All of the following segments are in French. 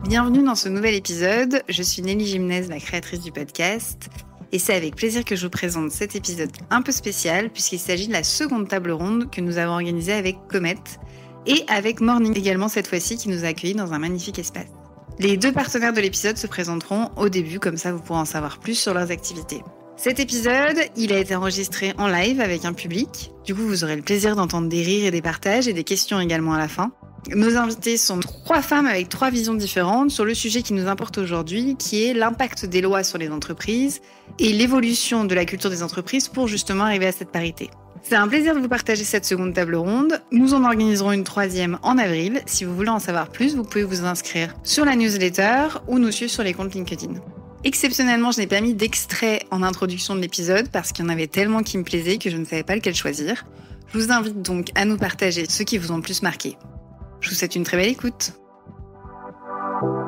Bienvenue dans ce nouvel épisode. Je suis Nelly Gimnez, la créatrice du podcast. Et c'est avec plaisir que je vous présente cet épisode un peu spécial puisqu'il s'agit de la seconde table ronde que nous avons organisée avec Comet et avec Morning également cette fois-ci qui nous a accueillis dans un magnifique espace. Les deux partenaires de l'épisode se présenteront au début, comme ça vous pourrez en savoir plus sur leurs activités. Cet épisode, il a été enregistré en live avec un public. Du coup, vous aurez le plaisir d'entendre des rires et des partages et des questions également à la fin. Nos invités sont 3 femmes avec 3 visions différentes sur le sujet qui nous importe aujourd'hui, qui est l'impact des lois sur les entreprises et l'évolution de la culture des entreprises pour justement arriver à cette parité. C'est un plaisir de vous partager cette seconde table ronde. Nous en organiserons une 3e en avril. Si vous voulez en savoir plus, vous pouvez vous inscrire sur la newsletter ou nous suivre sur les comptes LinkedIn. Exceptionnellement, je n'ai pas mis d'extrait en introduction de l'épisode parce qu'il y en avait tellement qui me plaisaient que je ne savais pas lequel choisir. Je vous invite donc à nous partager ceux qui vous ont le plus marqué. Je vous souhaite une très belle écoute.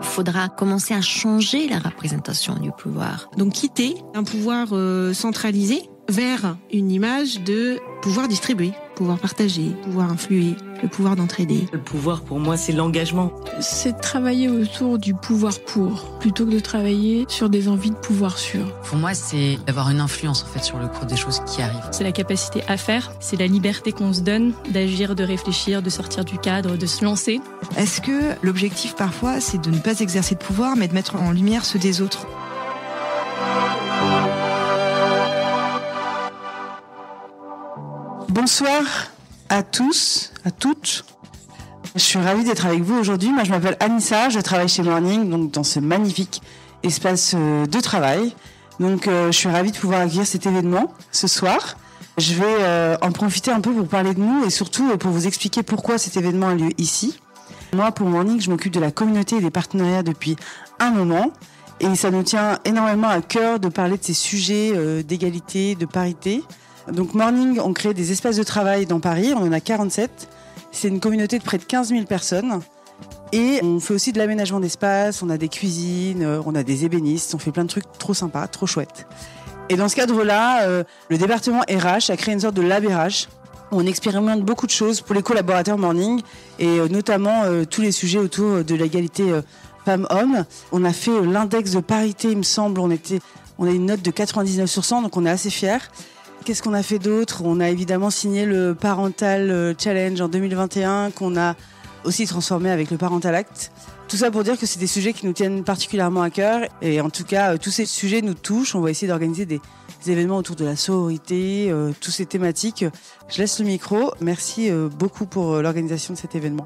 Il faudra commencer à changer la représentation du pouvoir. Donc quitter un pouvoir centralisé vers une image de pouvoir distribuer, pouvoir partager, pouvoir influer, le pouvoir d'entraider. Le pouvoir pour moi c'est l'engagement. C'est de travailler autour du pouvoir pour, plutôt que de travailler sur des envies de pouvoir sur. Pour moi c'est d'avoir une influence en fait sur le cours des choses qui arrivent. C'est la capacité à faire, c'est la liberté qu'on se donne d'agir, de réfléchir, de sortir du cadre, de se lancer. Est-ce que l'objectif parfois c'est de ne pas exercer de pouvoir mais de mettre en lumière ceux des autres ? Bonsoir à tous, à toutes. Je suis ravie d'être avec vous aujourd'hui. Moi, je m'appelle Anissa, je travaille chez Morning, donc dans ce magnifique espace de travail. Donc, je suis ravie de pouvoir accueillir cet événement ce soir. Je vais en profiter un peu pour parler de nous et surtout pour vous expliquer pourquoi cet événement a lieu ici. Moi, pour Morning, je m'occupe de la communauté et des partenariats depuis un moment. Et ça nous tient énormément à cœur de parler de ces sujets d'égalité, de parité. Donc Morning, on crée des espaces de travail dans Paris, on en a 47. C'est une communauté de près de 15 000 personnes. Et on fait aussi de l'aménagement d'espace, on a des cuisines, on a des ébénistes, on fait plein de trucs trop sympas, trop chouettes. Et dans ce cadre-là, le département RH a créé une sorte de lab RH. On expérimente beaucoup de choses pour les collaborateurs Morning et notamment tous les sujets autour de l'égalité femmes-hommes. On a fait l'index de parité, il me semble, on a une note de 99 sur 100, donc on est assez fiers. Qu'est-ce qu'on a fait d'autre ? On a évidemment signé le Parental Challenge en 2021 qu'on a aussi transformé avec le Parental Act. Tout ça pour dire que c'est des sujets qui nous tiennent particulièrement à cœur et en tout cas tous ces sujets nous touchent. On va essayer d'organiser des événements autour de la sororité, toutes ces thématiques. Je laisse le micro. Merci beaucoup pour l'organisation de cet événement.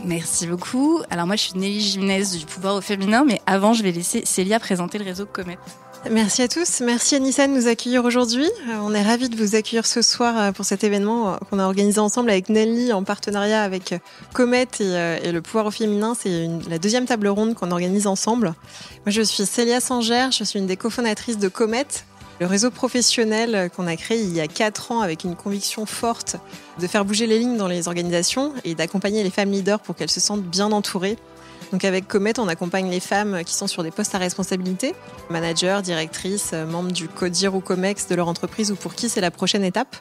Merci beaucoup. Alors moi je suis Nelly Gimnez du pouvoir au féminin, mais avant je vais laisser Célia présenter le réseau Comet. Merci à tous. Merci Anissa de nous accueillir aujourd'hui. On est ravis de vous accueillir ce soir pour cet événement qu'on a organisé ensemble avec Nelly en partenariat avec Comet et le pouvoir au féminin. C'est la 2e table ronde qu'on organise ensemble. Moi, je suis Célia Sangère. Je suis une des cofondatrices de Comet, le réseau professionnel qu'on a créé il y a 4 ans avec une conviction forte de faire bouger les lignes dans les organisations et d'accompagner les femmes leaders pour qu'elles se sentent bien entourées. Donc avec Comet, on accompagne les femmes qui sont sur des postes à responsabilité, managers, directrices, membres du CODIR ou COMEX de leur entreprise ou pour qui c'est la prochaine étape.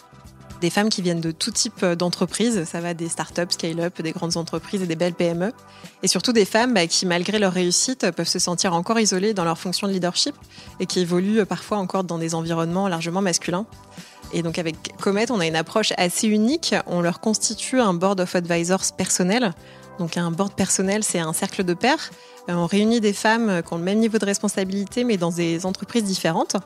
Des femmes qui viennent de tout type d'entreprises, ça va des startups, scale-up, des grandes entreprises et des belles PME. Et surtout des femmes qui, malgré leur réussite, peuvent se sentir encore isolées dans leur fonction de leadership et qui évoluent parfois encore dans des environnements largement masculins. Et donc avec Comet, on a une approche assez unique. On leur constitue un board of advisors personnel. Donc un board personnel, c'est un cercle de pairs. On réunit des femmes qui ont le même niveau de responsabilité, mais dans des entreprises différentes,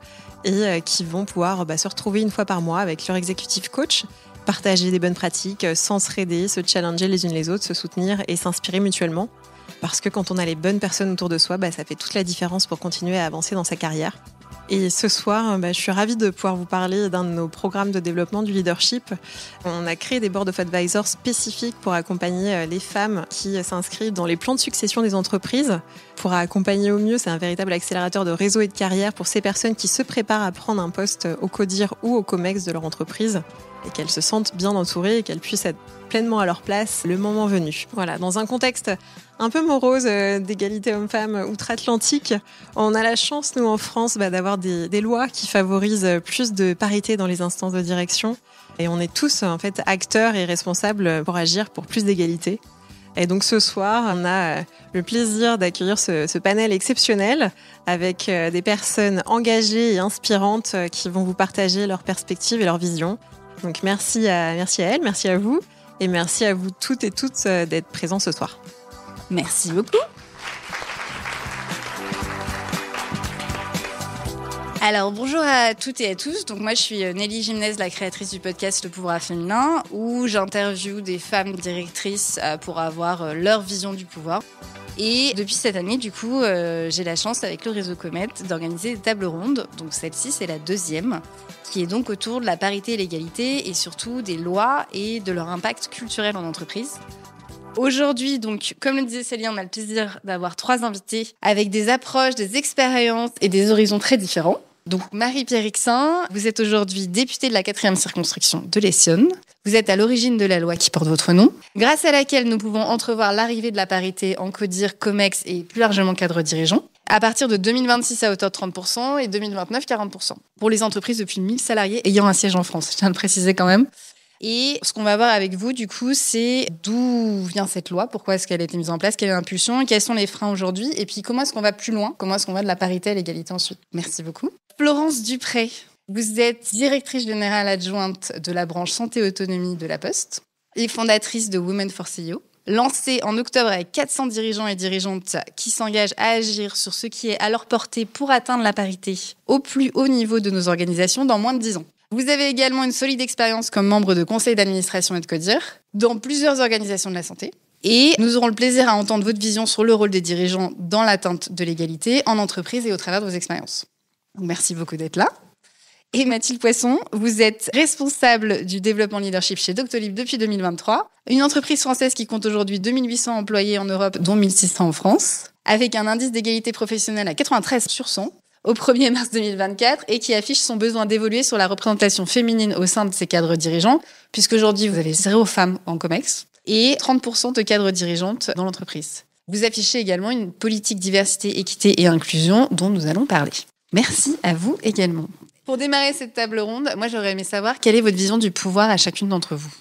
et qui vont pouvoir se retrouver une fois par mois avec leur executive coach, partager des bonnes pratiques, s'entraider, se challenger les unes les autres, se soutenir et s'inspirer mutuellement. Parce que quand on a les bonnes personnes autour de soi, ça fait toute la différence pour continuer à avancer dans sa carrière. Et ce soir, je suis ravie de pouvoir vous parler d'un de nos programmes de développement du leadership. On a créé des boards of advisors spécifiques pour accompagner les femmes qui s'inscrivent dans les plans de succession des entreprises. Pour accompagner au mieux, c'est un véritable accélérateur de réseau et de carrière pour ces personnes qui se préparent à prendre un poste au CODIR ou au COMEX de leur entreprise et qu'elles se sentent bien entourées et qu'elles puissent être pleinement à leur place le moment venu. Voilà, dans un contexte un peu morose d'égalité homme-femme outre-Atlantique, on a la chance, nous, en France, d'avoir des lois qui favorisent plus de parité dans les instances de direction. Et on est tous, en fait, acteurs et responsables pour agir pour plus d'égalité. Et donc ce soir, on a le plaisir d'accueillir ce panel exceptionnel avec des personnes engagées et inspirantes qui vont vous partager leurs perspectives et leurs visions. Donc merci à elles, merci à vous et merci à vous toutes et toutes d'être présents ce soir. Merci beaucoup. Alors bonjour à toutes et à tous, donc moi je suis Nelly Gimnez, la créatrice du podcast Le Pouvoir Féminin, où j'interviewe des femmes directrices pour avoir leur vision du pouvoir. Et depuis cette année, du coup, j'ai la chance avec le réseau Comet d'organiser des tables rondes, donc celle-ci c'est la 2e, qui est donc autour de la parité et l'égalité et surtout des lois et de leur impact culturel en entreprise. Aujourd'hui, donc, comme le disait Céline, on a le plaisir d'avoir 3 invités avec des approches, des expériences et des horizons très différents. Donc, Marie-Pierre Rixin, vous êtes aujourd'hui députée de la 4e circonscription de l'Essonne. Vous êtes à l'origine de la loi qui porte votre nom, grâce à laquelle nous pouvons entrevoir l'arrivée de la parité en CODIR, COMEX et plus largement cadre dirigeant, à partir de 2026 à hauteur de 30% et 2029, 40%. Pour les entreprises depuis 1000 salariés ayant un siège en France, je tiens à le préciser quand même. Et ce qu'on va voir avec vous, du coup, c'est d'où vient cette loi, pourquoi est-ce qu'elle a été mise en place, quelle est l'impulsion, quels sont les freins aujourd'hui, et puis comment est-ce qu'on va plus loin, comment est-ce qu'on va de la parité à l'égalité ensuite. Merci beaucoup. Florence Dupré, vous êtes directrice générale adjointe de la branche santé et autonomie de la Poste et fondatrice de Women for CEO, lancée en octobre avec 400 dirigeants et dirigeantes qui s'engagent à agir sur ce qui est à leur portée pour atteindre la parité au plus haut niveau de nos organisations dans moins de 10 ans. Vous avez également une solide expérience comme membre de conseil d'administration et de CODIR dans plusieurs organisations de la santé. Et nous aurons le plaisir à entendre votre vision sur le rôle des dirigeants dans l'atteinte de l'égalité en entreprise et au travers de vos expériences. Donc, merci beaucoup d'être là. Et Mathilde Poisson, vous êtes responsable du développement leadership chez Doctolib depuis 2023, une entreprise française qui compte aujourd'hui 2800 employés en Europe, dont 1600 en France, avec un indice d'égalité professionnelle à 93 sur 100. Au 1er mars 2024 et qui affiche son besoin d'évoluer sur la représentation féminine au sein de ses cadres dirigeants, puisqu'aujourd'hui, vous avez 0 femmes en COMEX et 30% de cadres dirigeantes dans l'entreprise. Vous affichez également une politique diversité, équité et inclusion dont nous allons parler. Merci à vous également. Pour démarrer cette table ronde, moi, j'aurais aimé savoir quelle est votre vision du pouvoir à chacune d'entre vous.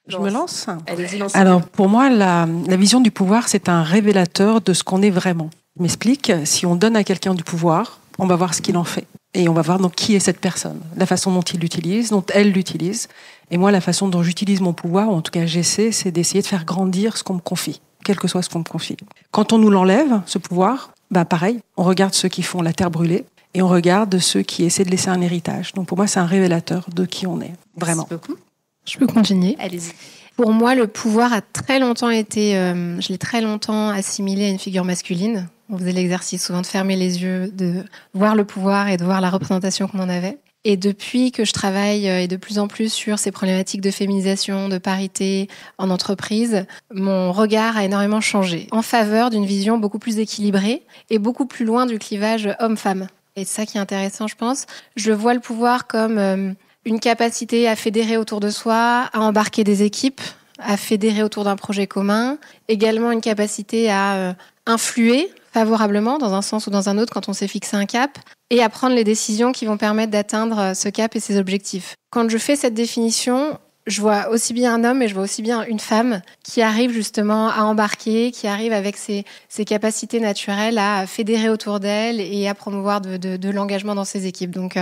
Je me lance. Allez-y, lancez. Alors, pour moi, la vision du pouvoir, c'est un révélateur de ce qu'on est vraiment. Je m'explique, si on donne à quelqu'un du pouvoir, on va voir ce qu'il en fait. Et on va voir donc qui est cette personne, la façon dont il l'utilise, dont elle l'utilise. Et moi, la façon dont j'utilise mon pouvoir, ou en tout cas j'essaie, c'est d'essayer de faire grandir ce qu'on me confie, quel que soit ce qu'on me confie. Quand on nous l'enlève, ce pouvoir, pareil, on regarde ceux qui font la terre brûlée et on regarde ceux qui essaient de laisser un héritage. Donc pour moi, c'est un révélateur de qui on est, vraiment. Merci beaucoup. Je peux continuer. Allez-y. Pour moi, le pouvoir a très longtemps été, je l'ai très longtemps assimilé à une figure masculine. On faisait l'exercice souvent de fermer les yeux, de voir le pouvoir et de voir la représentation qu'on en avait. Et depuis que je travaille et de plus en plus sur ces problématiques de féminisation, de parité en entreprise, mon regard a énormément changé en faveur d'une vision beaucoup plus équilibrée et beaucoup plus loin du clivage homme-femme. Et c'est ça qui est intéressant, je pense. Je vois le pouvoir comme une capacité à fédérer autour de soi, à embarquer des équipes, à fédérer autour d'un projet commun, également une capacité à influer favorablement dans un sens ou dans un autre quand on s'est fixé un cap et à prendre les décisions qui vont permettre d'atteindre ce cap et ses objectifs. Quand je fais cette définition, je vois aussi bien un homme et je vois aussi bien une femme qui arrive justement à embarquer, qui arrive avec ses capacités naturelles à fédérer autour d'elle et à promouvoir de l'engagement dans ses équipes. Donc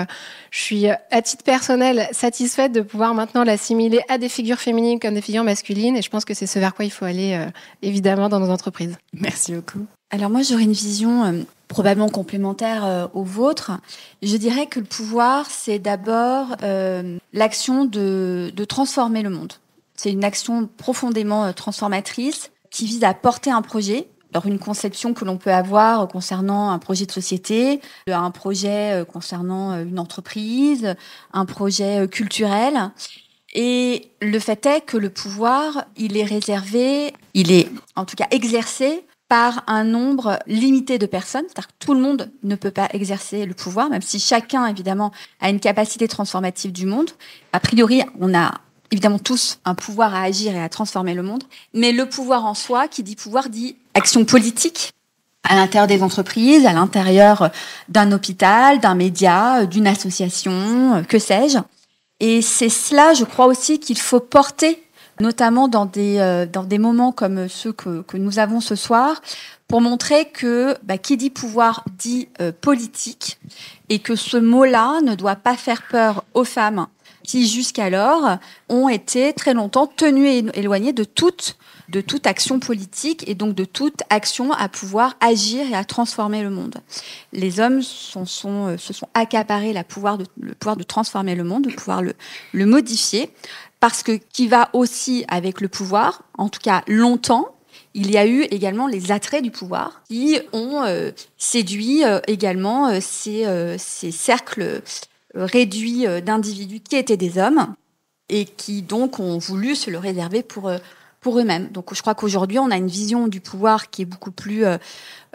je suis à titre personnel satisfaite de pouvoir maintenant l'assimiler à des figures féminines comme des figures masculines et je pense que c'est ce vers quoi il faut aller évidemment dans nos entreprises. Merci beaucoup. Alors moi, j'aurais une vision probablement complémentaire aux vôtres. Je dirais que le pouvoir, c'est d'abord l'action de transformer le monde. C'est une action profondément transformatrice qui vise à porter un projet. Alors une conception que l'on peut avoir concernant un projet de société, un projet concernant une entreprise, un projet culturel. Et le fait est que le pouvoir, il est réservé, il est en tout cas exercé par un nombre limité de personnes. C'est-à-dire que tout le monde ne peut pas exercer le pouvoir, même si chacun, évidemment, a une capacité transformative du monde. A priori, on a évidemment tous un pouvoir à agir et à transformer le monde. Mais le pouvoir en soi, qui dit pouvoir, dit action politique à l'intérieur des entreprises, à l'intérieur d'un hôpital, d'un média, d'une association, que sais-je. Et c'est cela, je crois aussi, qu'il faut porter notamment dans des moments comme ceux que nous avons ce soir, pour montrer que qui dit pouvoir dit politique, et que ce mot-là ne doit pas faire peur aux femmes qui, jusqu'alors, ont été très longtemps tenues et éloignées de toute action politique et donc de toute action à pouvoir agir et à transformer le monde. Les hommes se sont accaparés le pouvoir de transformer le monde, de pouvoir le modifier, parce que qui va aussi avec le pouvoir, en tout cas longtemps, il y a eu également les attraits du pouvoir qui ont séduit également ces cercles réduits d'individus qui étaient des hommes et qui donc ont voulu se le réserver pour eux-mêmes. Donc je crois qu'aujourd'hui, on a une vision du pouvoir qui est beaucoup plus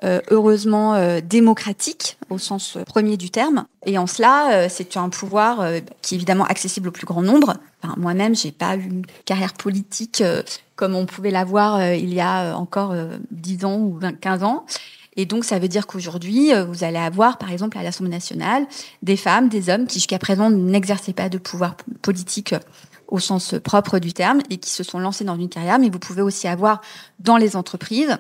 heureusement démocratique au sens premier du terme. Et en cela, c'est un pouvoir qui est évidemment accessible au plus grand nombre. Enfin, moi-même, j'ai pas eu une carrière politique comme on pouvait l'avoir il y a encore 10 ans ou 15 ans. Et donc, ça veut dire qu'aujourd'hui, vous allez avoir, par exemple, à l'Assemblée nationale, des femmes, des hommes qui, jusqu'à présent, n'exerçaient pas de pouvoir politique au sens propre du terme et qui se sont lancés dans une carrière. Mais vous pouvez aussi avoir, dans les entreprises,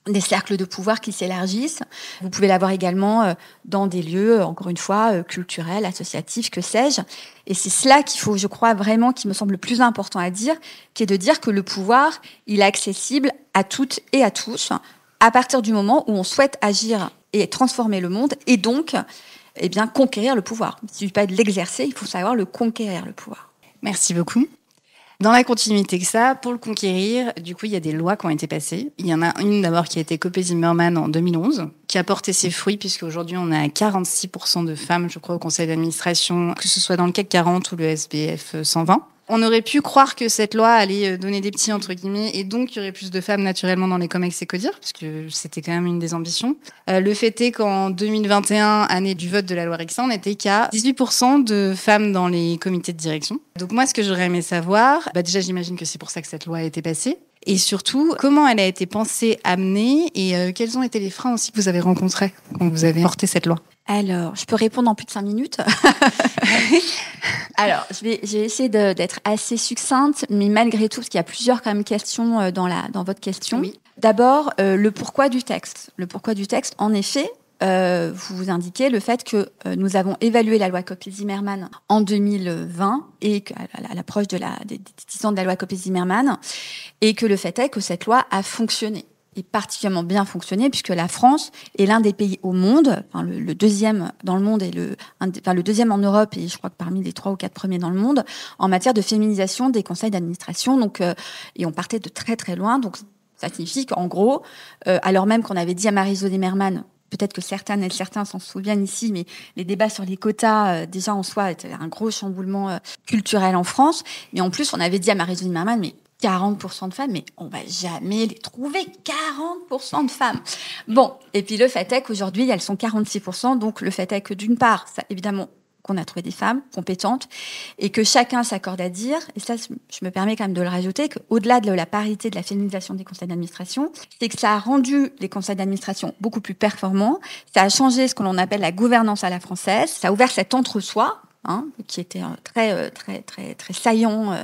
des cercles de pouvoir qui s'élargissent. Vous pouvez l'avoir également dans des lieux, encore une fois, culturels, associatifs, que sais-je. Et c'est cela qu'il faut, je crois, vraiment, qui me semble le plus important à dire, qui est de dire que le pouvoir, il est accessible à toutes et à tous, à partir du moment où on souhaite agir et transformer le monde, et donc, conquérir le pouvoir. Il ne suffit pas de l'exercer, il faut savoir le conquérir, le pouvoir. Merci beaucoup. Dans la continuité que ça, pour le conquérir, du coup, il y a des lois qui ont été passées. Il y en a une d'abord qui a été Copé-Zimmermann en 2011, qui a porté ses fruits, puisqu'aujourd'hui, on a 46% de femmes, je crois, au conseil d'administration, que ce soit dans le CAC 40 ou le SBF 120. On aurait pu croire que cette loi allait donner des petits, entre guillemets, et donc il y aurait plus de femmes naturellement dans les COMEX et CODIR, puisque c'était quand même une des ambitions. Le fait est qu'en 2021, année du vote de la loi Rixain, on n'était qu'à 18% de femmes dans les comités de direction. Donc moi, ce que j'aurais aimé savoir, déjà j'imagine que c'est pour ça que cette loi a été passée, et surtout, comment elle a été pensée, amenée, et quels ont été les freins aussi que vous avez rencontrés quand vous avez porté cette loi? Alors, je peux répondre en plus de 5 minutes. Alors, je vais essayer d'être assez succincte, mais malgré tout, parce qu'il y a plusieurs quand même questions dans votre question. Oui. D'abord, le pourquoi du texte. Le pourquoi du texte, en effet, vous indiquez le fait que nous avons évalué la loi Copé-Zimmermann en 2020 et à l'approche des 10 ans de la loi Copé-Zimmermann, et que le fait est que cette loi a fonctionné. Et particulièrement bien fonctionné, puisque la France est l'un des pays au monde, le deuxième dans le monde et le deuxième en Europe, et je crois que parmi les 3 ou 4 premiers dans le monde, en matière de féminisation des conseils d'administration. Donc, et on partait de très très loin. Donc, ça signifie qu'en gros, alors même qu'on avait dit à Marie-Jo Zimmermann, peut-être que certaines et certains s'en souviennent ici, mais les débats sur les quotas, déjà en soi, étaient un gros chamboulement culturel en France. Mais en plus, on avait dit à Marie-Jo Zimmermann, mais 40% de femmes, mais on va jamais les trouver, 40% de femmes. Bon, et puis le fait est qu'aujourd'hui, elles sont 46%, donc le fait est que d'une part, ça, évidemment, qu'on a trouvé des femmes compétentes, et que chacun s'accorde à dire, et ça, je me permets quand même de le rajouter, qu'au-delà de la parité, de la féminisation des conseils d'administration, c'est que ça a rendu les conseils d'administration beaucoup plus performants, ça a changé ce que l'on appelle la gouvernance à la française, ça a ouvert cet entre-soi, qui était très, très, très, très saillant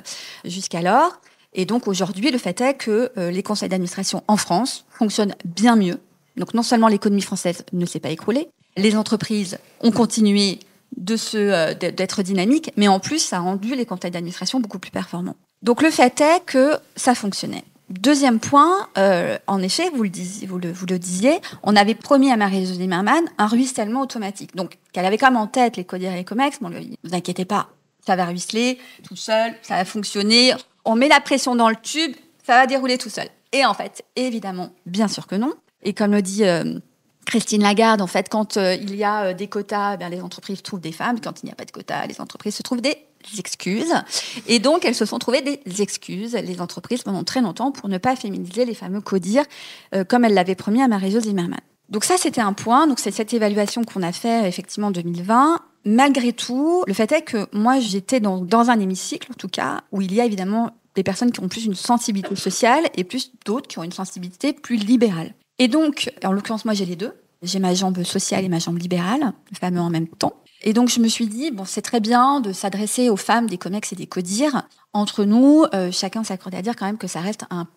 jusqu'alors. Et donc aujourd'hui, le fait est que les conseils d'administration en France fonctionnent bien mieux. Donc non seulement l'économie française ne s'est pas écroulée, les entreprises ont continué d'être dynamiques, mais en plus, ça a rendu les conseils d'administration beaucoup plus performants. Donc le fait est que ça fonctionnait. Deuxième point, en effet, vous le disiez, on avait promis à Marie-Jo Zimmermann un ruissellement automatique. Donc qu'elle avait quand même en tête les CODIR et les COMEX, bon, ne vous inquiétez pas, ça va ruisseler tout seul, ça va fonctionner. On met la pression dans le tube, ça va dérouler tout seul. Et en fait, évidemment, bien sûr que non. Et comme le dit Christine Lagarde, en fait, quand il y a des quotas, les entreprises trouvent des femmes. Quand il n'y a pas de quotas, les entreprises se trouvent des excuses. Et donc, elles se sont trouvées des excuses, les entreprises, pendant très longtemps, pour ne pas féminiser les fameux CODIR, comme elles l'avaient promis à Marie-Jo Zimmermann. Donc ça, c'était un point. Donc c'est cette évaluation qu'on a fait, effectivement, en 2020. Malgré tout, le fait est que moi, j'étais dans un hémicycle, en tout cas, où il y a évidemment des personnes qui ont plus une sensibilité sociale et plus d'autres qui ont une sensibilité plus libérale. Et donc, en l'occurrence, moi, j'ai les deux. J'ai ma jambe sociale et ma jambe libérale, le fameux en même temps. Et donc, je me suis dit, bon, c'est très bien de s'adresser aux femmes des COMEX et des CODIR Entre nous, chacun s'accorde à dire quand même que ça reste un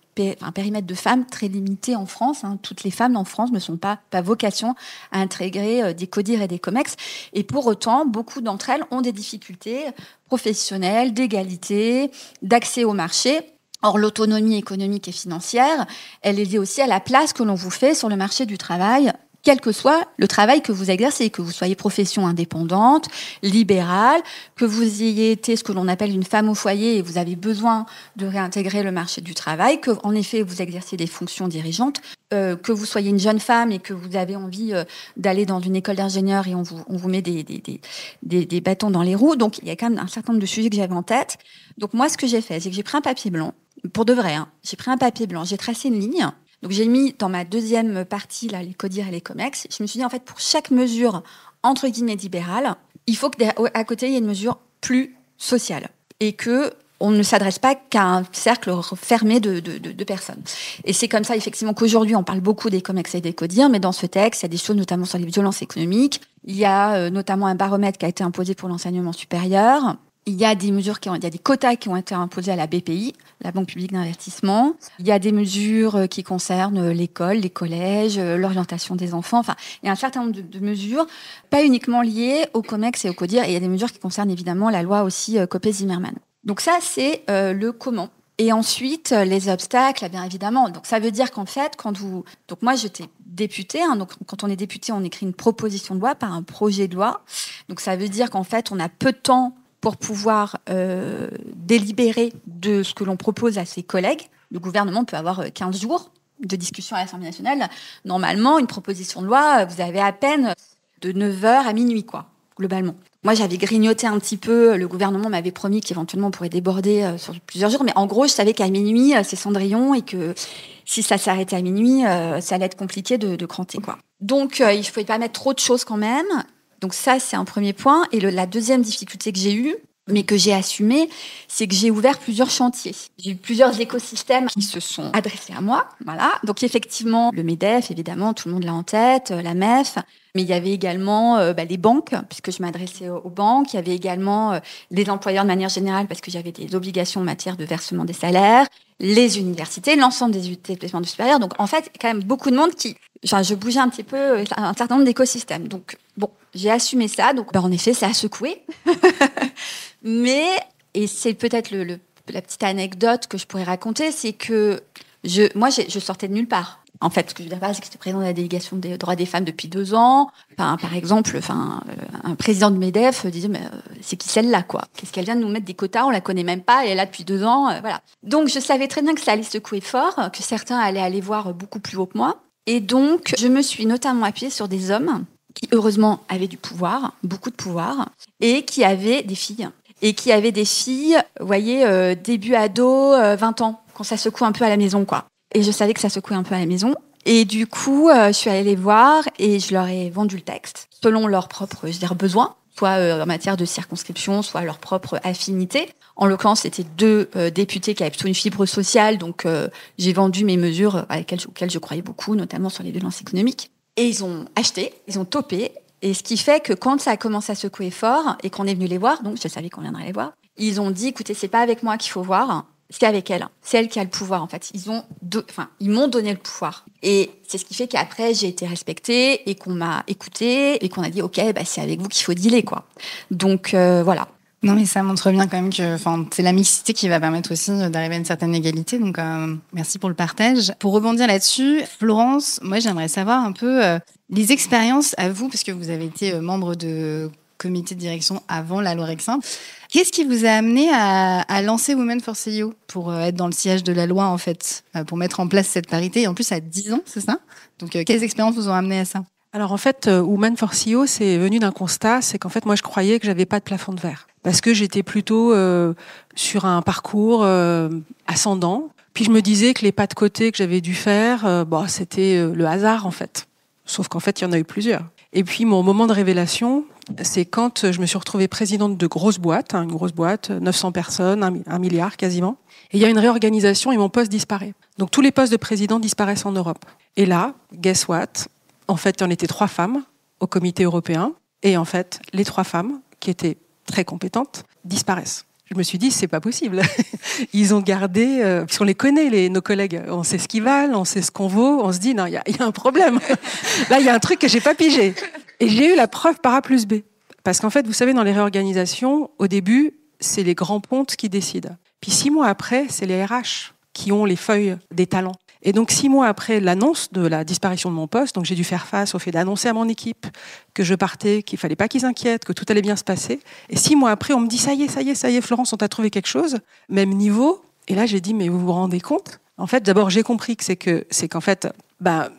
périmètre de femmes très limité en France. Toutes les femmes en France ne sont pas vocation à intégrer des CODIR et des COMEX. Et pour autant, beaucoup d'entre elles ont des difficultés professionnelles, d'égalité, d'accès au marché. Or, l'autonomie économique et financière, elle est liée aussi à la place que l'on vous fait sur le marché du travail, quel que soit le travail que vous exercez, que vous soyez profession indépendante, libérale, que vous ayez été ce que l'on appelle une femme au foyer et vous avez besoin de réintégrer le marché du travail, que en effet vous exercez des fonctions dirigeantes, que vous soyez une jeune femme et que vous avez envie d'aller dans une école d'ingénieur et on vous met des bâtons dans les roues. Donc il y a quand même un certain nombre de sujets que j'avais en tête. Donc moi ce que j'ai fait, c'est que j'ai pris un papier blanc, pour de vrai, j'ai pris un papier blanc, j'ai tracé une ligne. Donc j'ai mis dans ma deuxième partie là les CODIR et les COMEX. Je me suis dit en fait pour chaque mesure entre guillemets libérale, il faut que à côté il y ait une mesure plus sociale et que on ne s'adresse pas qu'à un cercle fermé de personnes. Et c'est comme ça effectivement qu'aujourd'hui on parle beaucoup des COMEX et des CODIR, mais dans ce texte il y a des choses notamment sur les violences économiques. Il y a notamment un baromètre qui a été imposé pour l'enseignement supérieur. Il y a des mesures il y a des quotas qui ont été imposés à la BPI, la Banque publique d'investissement. Il y a des mesures qui concernent l'école, les collèges, l'orientation des enfants. Enfin, il y a un certain nombre de mesures, pas uniquement liées au COMEX et au CODIR. Et il y a des mesures qui concernent évidemment la loi aussi Copé-Zimmermann. Donc ça, c'est le comment. Et ensuite, les obstacles, bien évidemment. Donc ça veut dire qu'en fait, donc moi j'étais députée. Donc quand on est député, on écrit une proposition de loi, pas un projet de loi. Donc ça veut dire qu'en fait, on a peu de temps pour pouvoir délibérer de ce que l'on propose à ses collègues. Le gouvernement peut avoir 15 jours de discussion à l'Assemblée nationale. Normalement, une proposition de loi, vous avez à peine de 9h à minuit, quoi, globalement. Moi, j'avais grignoté un petit peu. Le gouvernement m'avait promis qu'éventuellement, on pourrait déborder sur plusieurs jours. Mais en gros, je savais qu'à minuit, c'est Cendrillon et que si ça s'arrêtait à minuit, ça allait être compliqué de cranter, quoi. Donc, il ne fallait pas mettre trop de choses quand même. Donc ça, c'est un premier point. Et la deuxième difficulté que j'ai eue, mais que j'ai assumée, c'est que j'ai ouvert plusieurs chantiers. J'ai eu plusieurs écosystèmes qui se sont adressés à moi. Voilà. Donc effectivement, le MEDEF, évidemment, tout le monde l'a en tête, la MEF. Mais il y avait également les banques, puisque je m'adressais aux banques. Il y avait également les employeurs de manière générale, parce que j'avais des obligations en matière de versement des salaires, les universités, l'ensemble des établissements du supérieur. Donc en fait, quand même beaucoup de monde je bougeais un petit peu un certain nombre d'écosystèmes. Donc bon, j'ai assumé ça. Donc en effet, ça a secoué. Mais, et c'est peut-être la petite anecdote que je pourrais raconter, c'est que je sortais de nulle part. En fait, ce que je veux dire, c'est que j'étais présidente de la délégation des droits des femmes depuis 2 ans. Par exemple, un président de MEDEF disait, mais c'est qui celle-là, quoi? Qu'est-ce qu'elle vient de nous mettre des quotas? On la connaît même pas, elle est là depuis 2 ans, voilà. Donc, je savais très bien que ça allait secouer fort, que certains allaient aller voir beaucoup plus haut que moi. Et donc, je me suis notamment appuyée sur des hommes qui, heureusement, avaient du pouvoir, beaucoup de pouvoir, et qui avaient des filles. Et qui avaient des filles, vous voyez, début ado, 20 ans, quand ça secoue un peu à la maison, quoi. Et je savais que ça secouait un peu à la maison. Et du coup, je suis allée les voir et je leur ai vendu le texte, selon leurs propres besoins, soit en matière de circonscription, soit leur propre affinité. En l'occurrence, c'était 2 députés qui avaient plutôt une fibre sociale, donc j'ai vendu mes mesures auxquelles je croyais beaucoup, notamment sur les violences économiques. Et ils ont acheté, ils ont topé. Et ce qui fait que quand ça a commencé à secouer fort et qu'on est venu les voir, donc je savais qu'on viendrait les voir, ils ont dit, écoutez, c'est pas avec moi qu'il faut voir, c'est avec elle. C'est elle qui a le pouvoir, en fait. Ils m'ont donné le pouvoir. Et c'est ce qui fait qu'après, j'ai été respectée et qu'on m'a écoutée et qu'on a dit, OK, c'est avec vous qu'il faut dealer, quoi. Donc, voilà. Non, mais ça montre bien quand même que c'est la mixité qui va permettre aussi d'arriver à une certaine égalité. Donc, merci pour le partage. Pour rebondir là-dessus, Florence, moi, j'aimerais savoir un peu les expériences à vous, parce que vous avez été membre de comité de direction avant la loi Rexin. Qu'est-ce qui vous a amené à lancer Women for CEO pour être dans le sillage de la loi, en fait, pour mettre en place cette parité, et en plus à 10 ans, c'est ça? Donc, quelles expériences vous ont amené à ça? Alors en fait, Women for CEO, c'est venu d'un constat, c'est qu'en fait, moi, je croyais que j'avais pas de plafond de verre. Parce que j'étais plutôt sur un parcours ascendant. Puis je me disais que les pas de côté que j'avais dû faire, c'était le hasard, en fait. Sauf qu'en fait, il y en a eu plusieurs. Et puis, mon moment de révélation, c'est quand je me suis retrouvée présidente de grosse boîte, une grosse boîte, 900 personnes, 1 milliard quasiment. Et il y a une réorganisation et mon poste disparaît. Donc, tous les postes de président disparaissent en Europe. Et là, guess what? En fait, il y en était 3 femmes au comité européen. Et en fait, les 3 femmes, qui étaient très compétentes, disparaissent. Je me suis dit, c'est pas possible. Ils ont gardé, puisqu'on les connaît, nos collègues, on sait ce qu'ils valent, on sait ce qu'on vaut, on se dit, non, il y a un problème. Là, il y a un truc que j'ai pas pigé. Et j'ai eu la preuve par A plus B. Parce qu'en fait, vous savez, dans les réorganisations, au début, c'est les grands pontes qui décident. Puis 6 mois après, c'est les RH qui ont les feuilles des talents. Et donc 6 mois après l'annonce de la disparition de mon poste, donc j'ai dû faire face au fait d'annoncer à mon équipe que je partais, qu'il fallait pas qu'ils s'inquiètent, que tout allait bien se passer. Et 6 mois après, on me dit ça y est, Florence, on t'a trouvé quelque chose, même niveau. Et là, j'ai dit mais vous vous rendez compte ? En fait, d'abord, j'ai compris que c'est qu'en fait,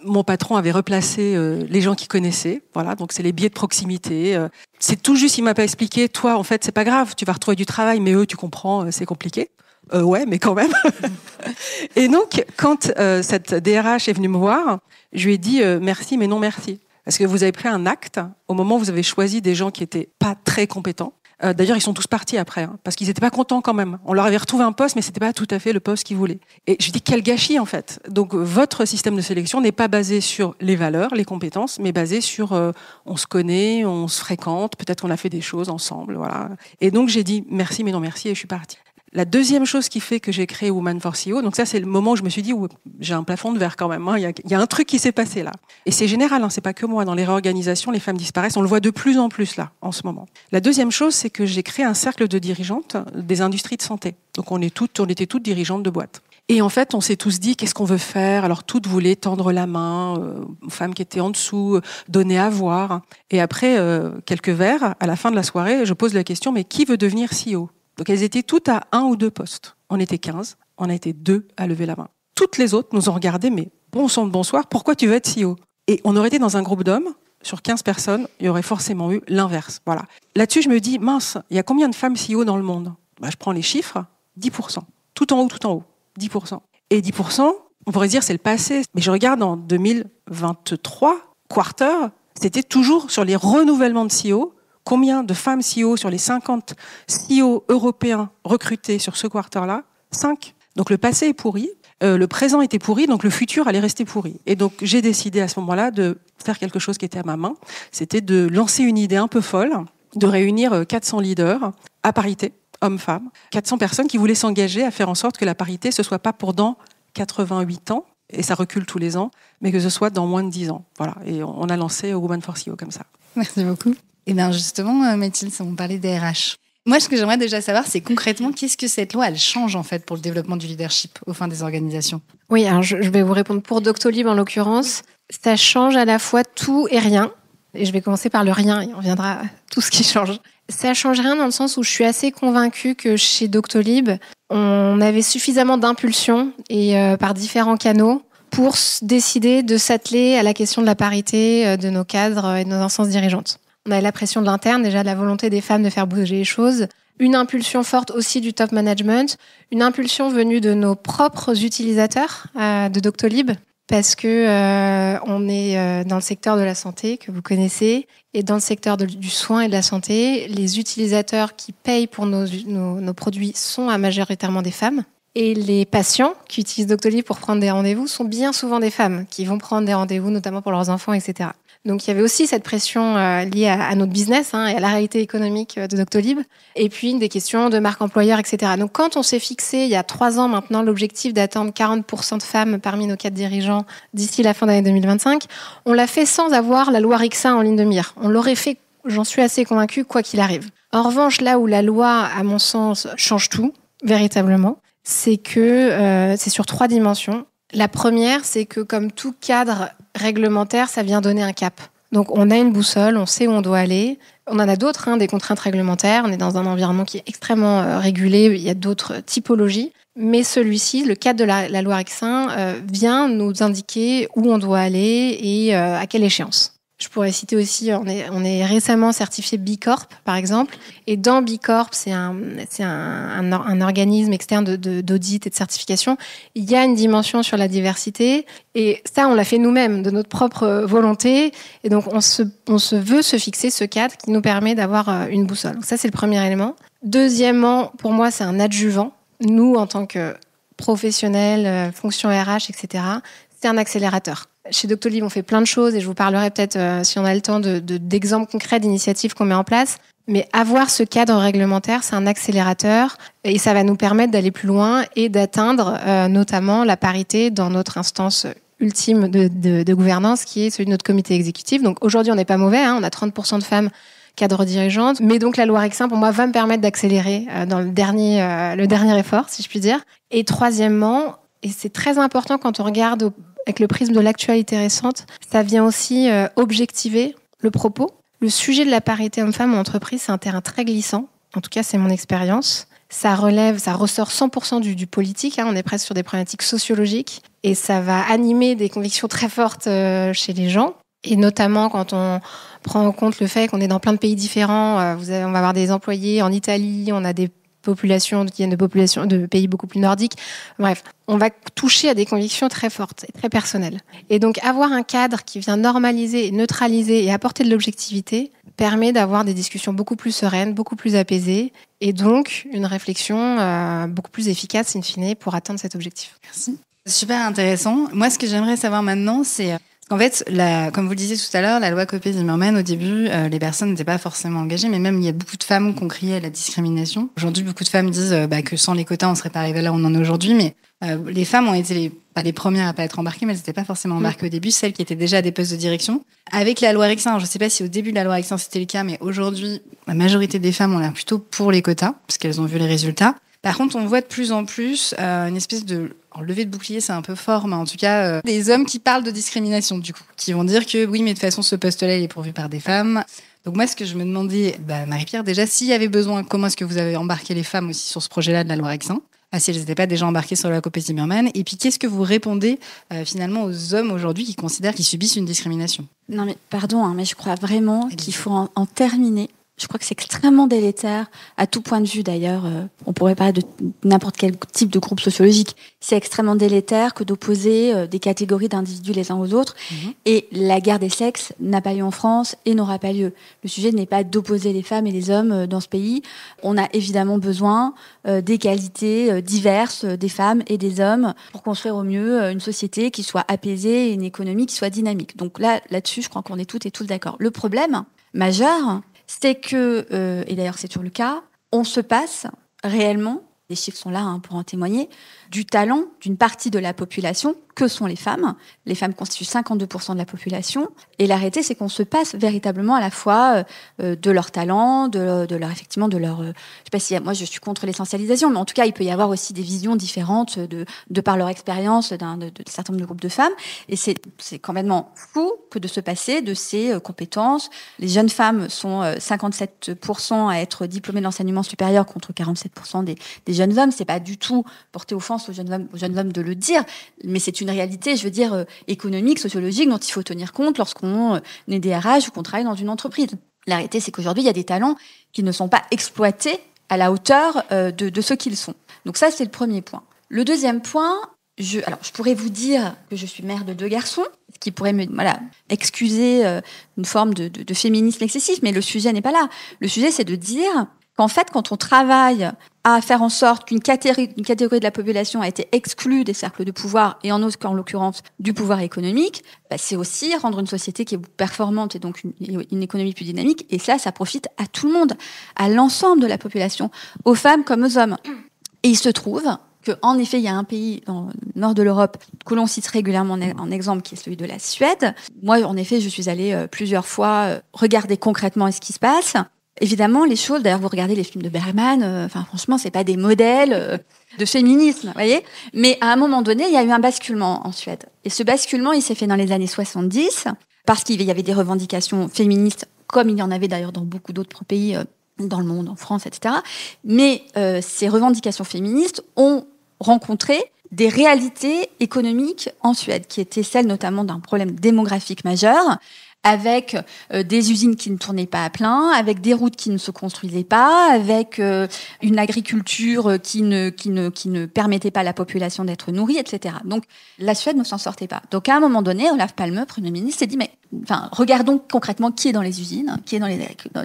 mon patron avait replacé les gens qu'il connaissait. Voilà, donc c'est les biais de proximité. C'est tout juste, il m'a pas expliqué. Toi, en fait, c'est pas grave, tu vas retrouver du travail, mais eux, tu comprends, c'est compliqué. Ouais, mais quand même. Et donc, quand cette DRH est venue me voir, je lui ai dit merci, mais non merci. Parce que vous avez pris un acte au moment où vous avez choisi des gens qui étaient pas très compétents. D'ailleurs, ils sont tous partis après, parce qu'ils étaient pas contents quand même. On leur avait retrouvé un poste, mais c'était pas tout à fait le poste qu'ils voulaient. Et je dis quel gâchis en fait. Donc, votre système de sélection n'est pas basé sur les valeurs, les compétences, mais basé sur on se connaît, on se fréquente, peut-être qu'on a fait des choses ensemble, voilà. Et donc j'ai dit merci, mais non merci, et je suis partie. La deuxième chose qui fait que j'ai créé Women for CEO, donc ça c'est le moment où je me suis dit j'ai un plafond de verre quand même, il y a un truc qui s'est passé là. Et c'est général, c'est pas que moi, dans les réorganisations, les femmes disparaissent, on le voit de plus en plus là, en ce moment. La deuxième chose, c'est que j'ai créé un cercle de dirigeantes des industries de santé. Donc on était toutes dirigeantes de boîtes. Et en fait, on s'est tous dit, qu'est-ce qu'on veut faire ? Alors toutes voulaient tendre la main aux femmes qui étaient en dessous, donner à voir. Et après quelques verres, à la fin de la soirée, je pose la question, mais qui veut devenir CEO ? Donc elles étaient toutes à 1 ou 2 postes. On était 15, on a été 2 à lever la main. Toutes les autres nous ont regardé, mais bon sang de bonsoir, pourquoi tu veux être CEO ? Et on aurait été dans un groupe d'hommes, sur 15 personnes, il y aurait forcément eu l'inverse. Voilà. Là-dessus, je me dis, mince, il y a combien de femmes CEO dans le monde ? Je prends les chiffres, 10%. Tout en haut, 10%. Et 10%, on pourrait dire c'est le passé. Mais je regarde en 2023, quarter, c'était toujours sur les renouvellements de CEO. Combien de femmes CEO sur les 50 CEO européens recrutés sur ce quarter-là ? 5. Donc le passé est pourri, le présent était pourri, donc le futur allait rester pourri. Et donc j'ai décidé à ce moment-là de faire quelque chose qui était à ma main. C'était de lancer une idée un peu folle, de réunir 400 leaders à parité, hommes-femmes, 400 personnes qui voulaient s'engager à faire en sorte que la parité, ce soit pas pour dans 88 ans, et ça recule tous les ans, mais que ce soit dans moins de 10 ans. Voilà. Et on a lancé Women for CEO comme ça. Merci beaucoup. Et bien justement, Mathilde, on parlait des RH. Moi, ce que j'aimerais déjà savoir, c'est concrètement, qu'est-ce que cette loi, elle change en fait pour le développement du leadership au sein des organisations ? Oui, alors je vais vous répondre pour Doctolib en l'occurrence. Ça change à la fois tout et rien. Et je vais commencer par le rien et on reviendra à tout ce qui change. Ça change rien dans le sens où je suis assez convaincue que chez Doctolib, on avait suffisamment d'impulsion et par différents canaux pour décider de s'atteler à la question de la parité de nos cadres et de nos instances dirigeantes. On avait la pression de l'interne, déjà de la volonté des femmes de faire bouger les choses, une impulsion forte aussi du top management, une impulsion venue de nos propres utilisateurs de Doctolib, parce que on est dans le secteur de la santé que vous connaissez, et dans le secteur du soin et de la santé, les utilisateurs qui payent pour nos produits sont majoritairement des femmes. Et les patients qui utilisent Doctolib pour prendre des rendez-vous sont bien souvent des femmes qui vont prendre des rendez-vous, notamment pour leurs enfants, etc. Donc il y avait aussi cette pression liée à notre business et à la réalité économique de Doctolib. Et puis des questions de marque employeur, etc. Donc quand on s'est fixé, il y a 3 ans maintenant, l'objectif d'atteindre 40% de femmes parmi nos cadres dirigeants d'ici la fin d'année 2025, on l'a fait sans avoir la loi Rixin en ligne de mire. On l'aurait fait, j'en suis assez convaincue, quoi qu'il arrive. En revanche, là où la loi, à mon sens, change tout, véritablement, c'est que c'est sur 3 dimensions. La première, c'est que comme tout cadre réglementaire, ça vient donner un cap. Donc on a une boussole, on sait où on doit aller. On en a d'autres, des contraintes réglementaires. On est dans un environnement qui est extrêmement régulé. Il y a d'autres typologies. Mais celui-ci, le cadre de la loi Rixin, vient nous indiquer où on doit aller et à quelle échéance. Je pourrais citer aussi, on est récemment certifié B Corp, par exemple. Et dans B Corp, c'est un organisme externe d'audit et de certification. Il y a une dimension sur la diversité. Et ça, on l'a fait nous-mêmes, de notre propre volonté. Et donc, on se veut se fixer ce cadre qui nous permet d'avoir une boussole. Donc ça, c'est le premier élément. Deuxièmement, pour moi, c'est un adjuvant. Nous, en tant que professionnels, fonction RH, etc., c'est un accélérateur. Chez Doctolib, on fait plein de choses et je vous parlerai peut-être, si on a le temps, d'exemples concrets d'initiatives qu'on met en place. Mais avoir ce cadre réglementaire, c'est un accélérateur et ça va nous permettre d'aller plus loin et d'atteindre notamment la parité dans notre instance ultime de gouvernance qui est celui de notre comité exécutif. Donc aujourd'hui, on n'est pas mauvais, on a 30% de femmes cadres dirigeantes. Mais donc la loi Rexin, pour moi, va me permettre d'accélérer dans le dernier effort, si je puis dire. Et troisièmement, et c'est très important quand on regarde avec le prisme de l'actualité récente, ça vient aussi objectiver le propos. Le sujet de la parité homme-femme en entreprise, c'est un terrain très glissant. En tout cas, c'est mon expérience. Ça ressort 100% du politique. On est presque sur des problématiques sociologiques. Et ça va animer des convictions très fortes chez les gens. Et notamment quand on prend en compte le fait qu'on est dans plein de pays différents. On va avoir des employés en Italie, on a des populations qui viennent de pays beaucoup plus nordiques. Bref, on va toucher à des convictions très fortes et très personnelles. Et donc avoir un cadre qui vient normaliser, neutraliser et apporter de l'objectivité permet d'avoir des discussions beaucoup plus sereines, beaucoup plus apaisées et donc une réflexion beaucoup plus efficace in fine pour atteindre cet objectif. Merci. Super intéressant. Moi, ce que j'aimerais savoir maintenant, c'est... En fait, comme vous le disiez tout à l'heure, la loi Copé-Zimmermann, au début, les personnes n'étaient pas forcément engagées, mais même il y a beaucoup de femmes qui ont crié à la discrimination. Aujourd'hui, beaucoup de femmes disent que sans les quotas, on ne serait pas arrivé là où on en est aujourd'hui, mais les femmes ont été pas les premières à pas être embarquées, mais elles n'étaient pas forcément embarquées au début, celles qui étaient déjà à des postes de direction. Avec la loi Rexin, je ne sais pas si au début de la loi Rexin c'était le cas, mais aujourd'hui, la majorité des femmes ont l'air plutôt pour les quotas, parce qu'elles ont vu les résultats. Par contre, on voit de plus en plus une espèce de... Alors, lever de bouclier, c'est un peu fort, mais en tout cas, des hommes qui parlent de discrimination, du coup, qui vont dire que oui, mais de toute façon, ce poste-là, il est pourvu par des femmes. Donc moi, ce que je me demandais, Marie-Pierre, déjà, s'il y avait besoin, comment est-ce que vous avez embarqué les femmes aussi sur ce projet-là de la loi Rexin ? Si elles n'étaient pas déjà embarquées sur la loi Copé-Zimmermann. Et puis, qu'est-ce que vous répondez finalement aux hommes aujourd'hui qui considèrent qu'ils subissent une discrimination ? Non, mais pardon, mais je crois vraiment qu'il faut en terminer. Je crois que c'est extrêmement délétère, à tout point de vue d'ailleurs. On pourrait parler de n'importe quel type de groupe sociologique. C'est extrêmement délétère que d'opposer des catégories d'individus les uns aux autres. Et la guerre des sexes n'a pas lieu en France et n'aura pas lieu. Le sujet n'est pas d'opposer les femmes et les hommes dans ce pays. On a évidemment besoin d'égalité diverses des femmes et des hommes pour construire au mieux une société qui soit apaisée et une économie qui soit dynamique. Donc là-dessus, je crois qu'on est toutes et tous d'accord. Le problème majeur, c'est que, et d'ailleurs c'est toujours le cas, on se passe réellement, les chiffres sont là pour en témoigner, du talent d'une partie de la population, que sont les femmes. Les femmes constituent 52% de la population. Et la réalité, c'est qu'on se passe véritablement à la fois de leur talent, de leur effectivement, de leur... je sais pas si moi je suis contre l'essentialisation, mais en tout cas, il peut y avoir aussi des visions différentes de par leur expérience de certains nombre de groupes de femmes. Et c'est complètement fou que de se passer de ces compétences. Les jeunes femmes sont 57% à être diplômées de l'enseignement supérieur contre 47% des jeunes hommes. C'est pas du tout porter offense aux jeunes hommes de le dire, mais c'est une réalité, je veux dire, économique, sociologique, dont il faut tenir compte lorsqu'on est DRH ou qu'on travaille dans une entreprise. La réalité, c'est qu'aujourd'hui, il y a des talents qui ne sont pas exploités à la hauteur de ce qu'ils sont. Donc ça, c'est le premier point. Le deuxième point, je pourrais vous dire que je suis mère de 2 garçons, ce qui pourrait excuser une forme de féminisme excessif, mais le sujet n'est pas là. Le sujet, c'est de dire qu'en fait, quand on travaille à faire en sorte qu'une catégorie de la population a été exclue des cercles de pouvoir, et en l'occurrence du pouvoir économique, c'est aussi rendre une société qui est performante et donc une économie plus dynamique. Et ça profite à tout le monde, à l'ensemble de la population, aux femmes comme aux hommes. Et il se trouve qu'en effet, il y a un pays dans le nord de l'Europe que l'on cite régulièrement en exemple, qui est celui de la Suède. Moi, en effet, je suis allée plusieurs fois regarder concrètement ce qui se passe. Évidemment, les choses, d'ailleurs, vous regardez les films de Bergman, franchement, c'est pas des modèles de féminisme, vous voyez. Mais à un moment donné, il y a eu un basculement en Suède. Et ce basculement, il s'est fait dans les années 70, parce qu'il y avait des revendications féministes, comme il y en avait d'ailleurs dans beaucoup d'autres pays dans le monde, en France, etc. Mais ces revendications féministes ont rencontré des réalités économiques en Suède, qui étaient celles notamment d'un problème démographique majeur, avec des usines qui ne tournaient pas à plein, avec des routes qui ne se construisaient pas, avec une agriculture qui ne permettait pas à la population d'être nourrie, etc. Donc la Suède ne s'en sortait pas. Donc à un moment donné, Olof Palme, Premier ministre, s'est dit regardons concrètement qui est dans les usines, qui est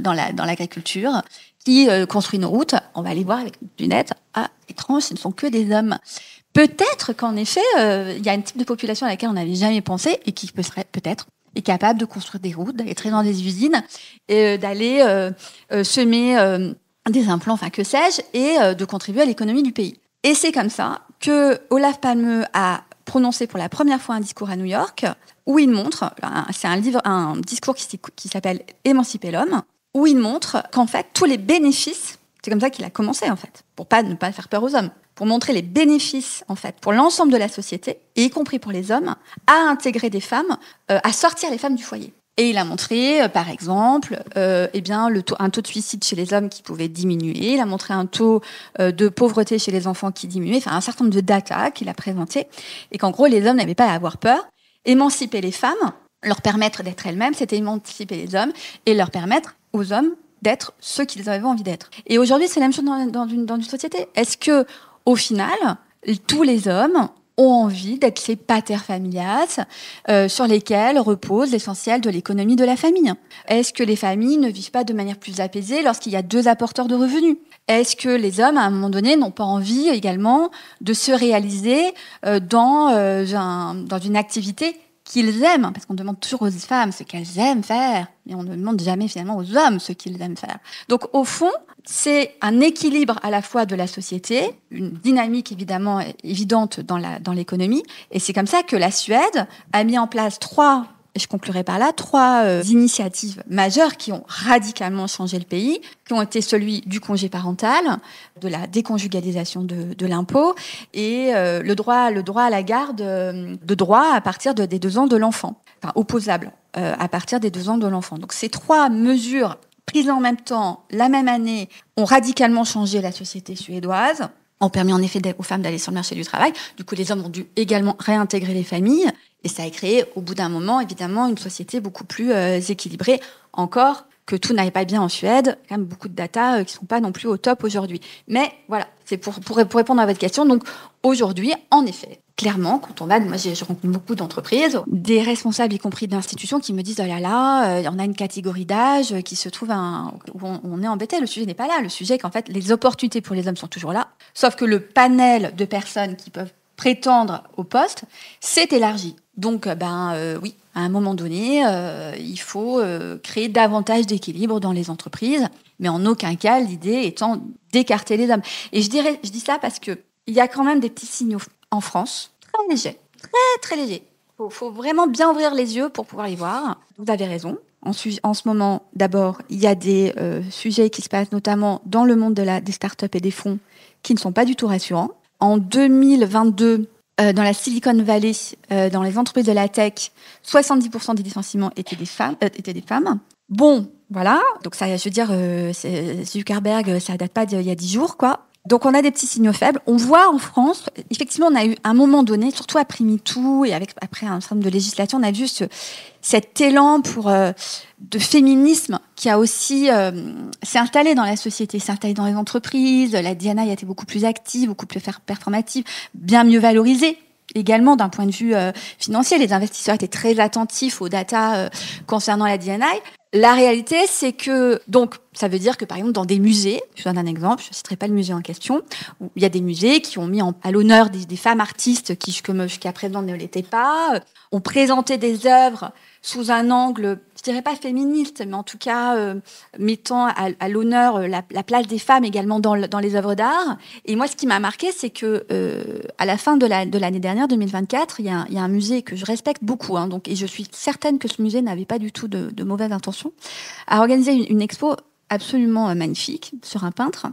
dans l'agriculture, qui construit nos routes. On va aller voir avec nos lunettes. Ah, étrange, ce ne sont que des hommes. Peut-être qu'en effet, il y a un type de population à laquelle on n'avait jamais pensé et qui serait peut-être est capable de construire des routes, d'aller traiter dans des usines, et d'aller semer des implants, enfin que sais-je, et de contribuer à l'économie du pays. Et c'est comme ça que Olof Palme a prononcé pour la première fois un discours à New York où il montre, c'est un discours qui s'appelle Émanciper l'homme, où il montre qu'en fait tous les bénéfices, c'est comme ça qu'il a commencé en fait, pour ne pas faire peur aux hommes, pour montrer les bénéfices en fait pour l'ensemble de la société, et y compris pour les hommes, à intégrer des femmes, à sortir les femmes du foyer. Et il a montré, par exemple, un taux de suicide chez les hommes qui pouvait diminuer. Il a montré un taux de pauvreté chez les enfants qui diminuait. Enfin, un certain nombre de data qu'il a présenté. Et qu'en gros, les hommes n'avaient pas à avoir peur. Émanciper les femmes, leur permettre d'être elles-mêmes, c'était émanciper les hommes et leur permettre aux hommes d'être ceux qu'ils avaient envie d'être. Et aujourd'hui, c'est la même chose dans une société. Est-ce que, au final, tous les hommes ont envie d'être ces pater familias sur lesquels repose l'essentiel de l'économie de la famille? Est-ce que les familles ne vivent pas de manière plus apaisée lorsqu'il y a 2 apporteurs de revenus? Est-ce que les hommes, à un moment donné, n'ont pas envie également de se réaliser dans une activité qu'ils aiment? Parce qu'on demande toujours aux femmes ce qu'elles aiment faire, mais on ne demande jamais finalement aux hommes ce qu'ils aiment faire. Donc au fond, c'est un équilibre à la fois de la société, une dynamique évidemment évidente dans l'économie, et c'est comme ça que la Suède a mis en place 3 initiatives majeures qui ont radicalement changé le pays, qui ont été celui du congé parental, de la déconjugalisation de l'impôt, et le droit à la garde de droit à partir des 2 ans de l'enfant, enfin opposable à partir des 2 ans de l'enfant. Donc ces 3 mesures prises en même temps, la même année, ont radicalement changé la société suédoise, ont permis en effet aux femmes d'aller sur le marché du travail. Du coup, les hommes ont dû également réintégrer les familles. Et ça a créé, au bout d'un moment, évidemment, une société beaucoup plus équilibrée. Encore que tout n'aille pas bien en Suède, il y a quand même beaucoup de data qui ne sont pas non plus au top aujourd'hui. Mais voilà, c'est pour répondre à votre question. Donc aujourd'hui, en effet, clairement, quand on va, moi je rencontre beaucoup d'entreprises, des responsables, y compris d'institutions, qui me disent oh là là, on a une catégorie d'âge qui se trouve où on est embêté. Le sujet n'est pas là. Le sujet est qu'en fait, les opportunités pour les hommes sont toujours là, sauf que le panel de personnes qui peuvent prétendre au poste s'est élargi. Donc, oui, à un moment donné, il faut créer davantage d'équilibre dans les entreprises, mais en aucun cas l'idée étant d'écarter les hommes. Et je dis ça parce que il y a quand même des petits signaux en France, très légers, très légers. Faut vraiment bien ouvrir les yeux pour pouvoir les voir. Vous avez raison. En ce moment, d'abord, il y a des sujets qui se passent notamment dans le monde des startups et des fonds qui ne sont pas du tout rassurants. En 2022, dans la Silicon Valley, dans les entreprises de la tech, 70% des licenciements étaient des femmes. Bon, voilà. Donc ça, je veux dire, Zuckerberg, ça date pas d'il y a 10 jours, quoi. Donc on a des petits signaux faibles. On voit en France, effectivement, on a eu à un moment donné, surtout après MeToo et après un certain nombre de législations, on a vu cet élan de féminisme qui a aussi s'est installé dans la société, s'est installé dans les entreprises. La D&I a été beaucoup plus active, beaucoup plus performative, bien mieux valorisée. Également, d'un point de vue financier, les investisseurs étaient très attentifs aux data concernant la D&I. La réalité, c'est que, donc, ça veut dire que, par exemple, dans des musées, je donne un exemple, je ne citerai pas le musée en question, où il y a des musées qui ont mis à l'honneur des femmes artistes qui, jusqu'à présent, ne l'étaient pas, ont présenté des œuvres sous un angle, je dirais pas féministe, mais en tout cas mettant à l'honneur la place des femmes également dans les œuvres d'art. Et moi, ce qui m'a marqué, c'est que à la fin de l'année dernière, 2024, il y a un musée que je respecte beaucoup, donc, et je suis certaine que ce musée n'avait pas du tout de mauvaises intentions, a organisé une expo absolument magnifique sur un peintre.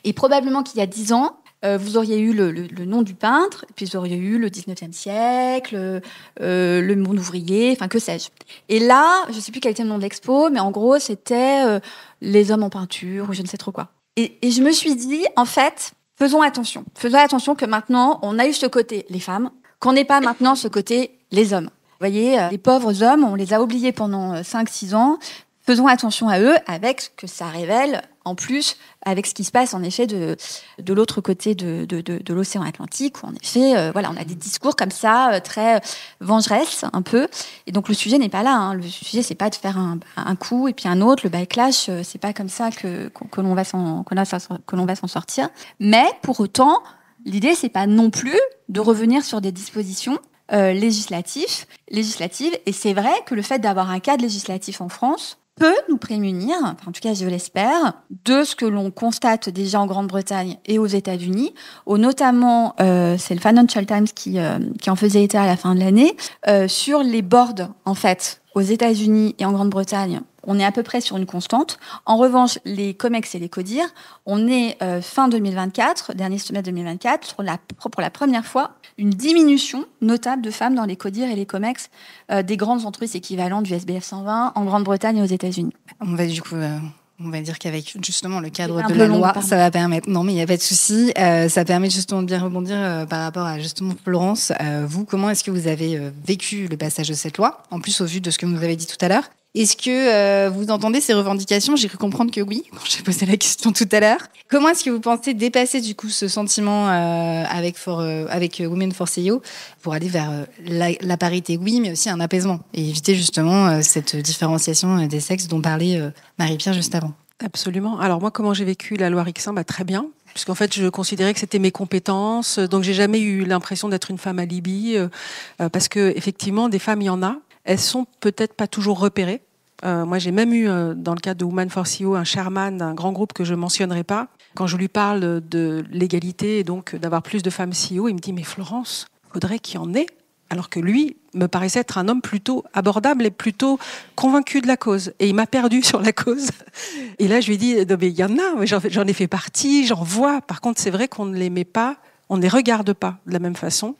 Et probablement qu'il y a 10 ans, vous auriez eu le nom du peintre, puis vous auriez eu le 19e siècle, le monde ouvrier, enfin que sais-je. Et là, je ne sais plus quel était le nom de l'expo, mais en gros, c'était les hommes en peinture, ou je ne sais trop quoi. Et je me suis dit, en fait, faisons attention que maintenant, on a eu ce côté, les femmes, qu'on n'ait pas maintenant ce côté, les hommes. Vous voyez, les pauvres hommes, on les a oubliés pendant 5-6 ans. Faisons attention à eux avec ce que ça révèle, en plus, avec ce qui se passe, en effet, de l'autre côté de l'océan Atlantique, où, en effet, on a des discours comme ça, très vengeresses, un peu. Et donc, le sujet n'est pas là. Le sujet, c'est pas de faire un coup et puis un autre. Le backlash, c'est pas comme ça que l'on va s'en sortir. Mais, pour autant, L'idée, c'est pas non plus de revenir sur des dispositions législatives. Et c'est vrai que le fait d'avoir un cadre législatif en France peut nous prémunir, enfin, en tout cas je l'espère, de ce que l'on constate déjà en Grande-Bretagne et aux États-Unis, où notamment, c'est le Financial Times qui en faisait état à la fin de l'année, sur les boards, en fait, aux États-Unis et en Grande-Bretagne, on est à peu près sur une constante. En revanche, les COMEX et les CODIR, on est fin 2024, dernier semestre 2024, pour la première fois, une diminution notable de femmes dans les CODIR et les COMEX des grandes entreprises équivalentes du SBF 120 en Grande-Bretagne et aux États-Unis. On va dire qu'avec justement le cadre de la loi, ça va permettre. Non, mais il n'y a pas de souci. Ça permet justement de bien rebondir par rapport à justement Florence. Vous, comment est-ce que vous avez vécu le passage de cette loi? En plus, au vu de ce que vous nous avez dit tout à l'heure. Est-ce que vous entendez ces revendications? J'ai cru comprendre que oui, quand j'ai posé la question tout à l'heure. Comment est-ce que vous pensez dépasser du coup ce sentiment avec Women for CEO pour aller vers la parité, oui, mais aussi un apaisement et éviter justement cette différenciation des sexes dont parlait Marie-Pierre juste avant? Absolument. Alors moi, comment j'ai vécu la loi Rixain? Très bien. Puisqu'en fait, je considérais que c'était mes compétences. Donc, j'ai jamais eu l'impression d'être une femme alibi. Parce que, effectivement, des femmes, il y en a. Elles sont peut-être pas toujours repérées. Moi, j'ai même eu, dans le cadre de Women for CEO, un chairman d'un grand groupe que je mentionnerai pas. Quand je lui parle de l'égalité et donc d'avoir plus de femmes CEO, il me dit « Mais Florence, faudrait qu'il y en ait ». Alors que lui me paraissait être un homme plutôt abordable et plutôt convaincu de la cause. Et il m'a perdu sur la cause. Et là, je lui ai dit « Non, mais il y en a, j'en ai fait partie, j'en vois. Par contre, c'est vrai qu'on ne les met pas, on ne les regarde pas de la même façon.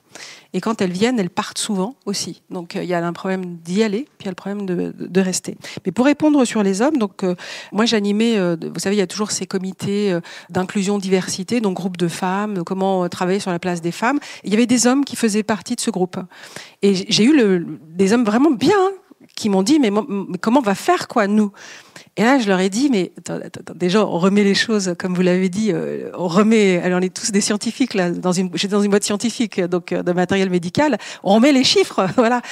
Et quand elles viennent, elles partent souvent aussi. Donc, il y a un problème d'y aller, puis il y a le problème de rester. Mais pour répondre sur les hommes, donc moi, j'animais, vous savez, il y a toujours ces comités d'inclusion, diversité, donc groupe de femmes, comment travailler sur la place des femmes. Et il y avait des hommes qui faisaient partie de ce groupe. Et j'ai eu des hommes vraiment bien, qui m'ont dit, mais comment on va faire, quoi, nous? Et là, je leur ai dit, mais attends, déjà, on remet les choses, comme vous l'avez dit, on est tous des scientifiques, là, j'étais dans une boîte scientifique, donc de matériel médical, on remet les chiffres, voilà.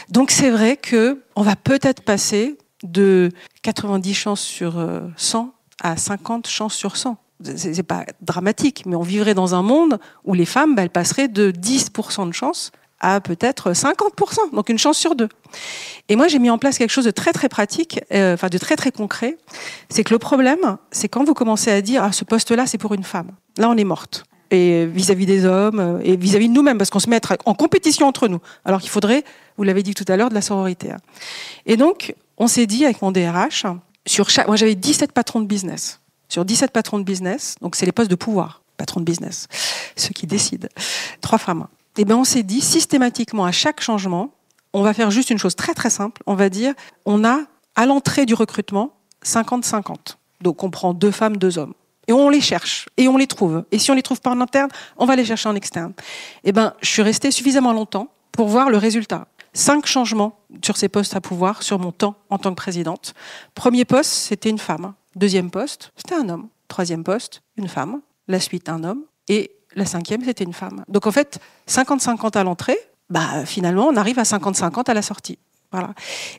Donc, c'est vrai que on va peut-être passer de 90 chances sur 100 à 50 chances sur 100. C'est pas dramatique, mais on vivrait dans un monde où les femmes, elles passeraient de 10% de chance à peut-être 50%, donc une chance sur 2. Et moi, j'ai mis en place quelque chose de très très pratique, de très très concret. C'est que le problème, c'est quand vous commencez à dire « Ah, ce poste-là, c'est pour une femme ». Là, on est morte. Et vis-à-vis des hommes, et vis-à-vis de nous-mêmes, parce qu'on se met en compétition entre nous. Alors qu'il faudrait, vous l'avez dit tout à l'heure, de la sororité. Et donc, on s'est dit avec mon DRH, moi j'avais 17 patrons de business. Sur 17 patrons de business, donc c'est les postes de pouvoir, patrons de business, ceux qui décident, 3 femmes. Et bien on s'est dit systématiquement à chaque changement, on va faire juste une chose très très simple. On va dire, on a à l'entrée du recrutement 50-50. Donc on prend 2 femmes, 2 hommes. Et on les cherche, et on les trouve. Et si on les trouve pas en interne, on va les chercher en externe. Et ben, je suis restée suffisamment longtemps pour voir le résultat. 5 changements sur ces postes à pouvoir, sur mon temps en tant que présidente. Premier poste, c'était une femme. Deuxième poste, c'était un homme. Troisième poste, une femme. La suite, un homme. Et la 5e, c'était une femme. Donc en fait, 50-50 à l'entrée, finalement, on arrive à 50-50 à la sortie. Voilà.